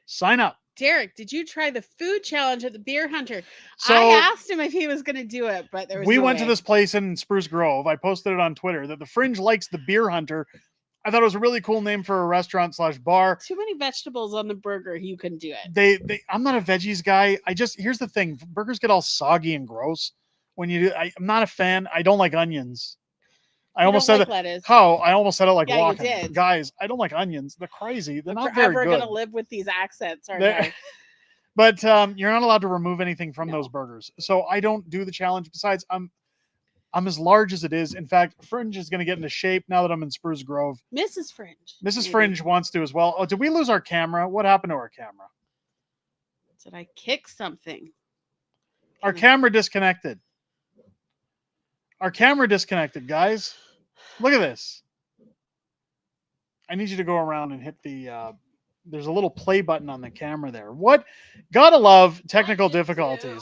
Sign up. Derek, did you try the food challenge at the Beer Hunter? So, I asked him if he was going to do it, but there was we no went way. to this place in Spruce Grove. I posted it on Twitter that the Fringe likes the Beer Hunter. I thought it was a really cool name for a restaurant/bar. Too many vegetables on the burger. You couldn't do it. I'm not a veggies guy. here's the thing. Burgers get all soggy and gross when you do. I'm not a fan. I don't like onions. I almost said lettuce. I almost said it like Yeah, you walking. did. Guys, I don't like onions. They're crazy. They're not Forever very good. going to live with these accents, aren't I? But you're not allowed to remove anything from those burgers. So I don't do the challenge. Besides, I'm as large as it is. In fact, Fringe is going to get into shape now that I'm in Spruce Grove. Mrs. Fringe. Mrs. Fringe wants to as well. Oh, did we lose our camera? What happened to our camera? Did I kick something? Our camera disconnected. Our camera disconnected, guys. Look at this. I need you to go around and hit the there's a little play button on the camera there. What? Gotta love technical difficulties.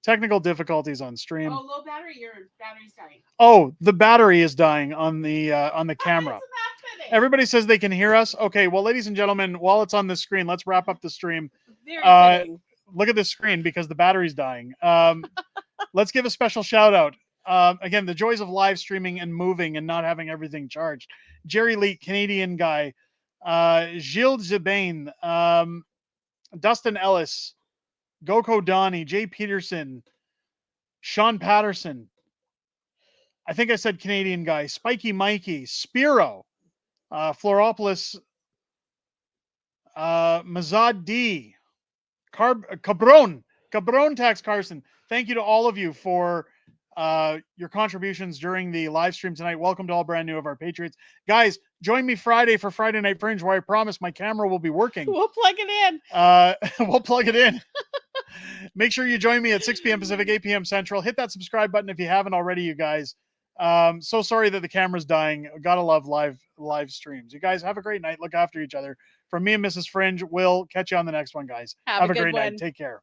Technical difficulties on stream. Oh, low battery. Your battery's dying. Oh, the battery is dying on the camera. Everybody says they can hear us. Okay, well, ladies and gentlemen, while it's on the screen, let's wrap up the stream. Very Look at this screen because the battery's dying. Let's give a special shout out. Again, the joys of live streaming and moving and not having everything charged. Jerry Lee, Canadian guy. Gilles Zebane, Dustin Ellis, Goko Donnie, Jay Peterson, Sean Patterson. I think I said Canadian guy. Spiky Mikey, Spiro, Floropolis, Mazad D, Cabron Tax Carson. Thank you to all of you for your contributions during the live stream tonight. Welcome to all brand new of our Patriots. Guys, join me Friday for Friday Night Fringe, where I promise my camera will be working. We'll plug it in. We'll plug it in. Make sure you join me at 6 p.m. Pacific, 8 p.m. Central. Hit that subscribe button if you haven't already, you guys. So sorry that the camera's dying. Gotta love live streams. You guys have a great night. Look after each other. From me and Mrs. Fringe, we'll catch you on the next one, guys. Have a a good great one. night. Take care.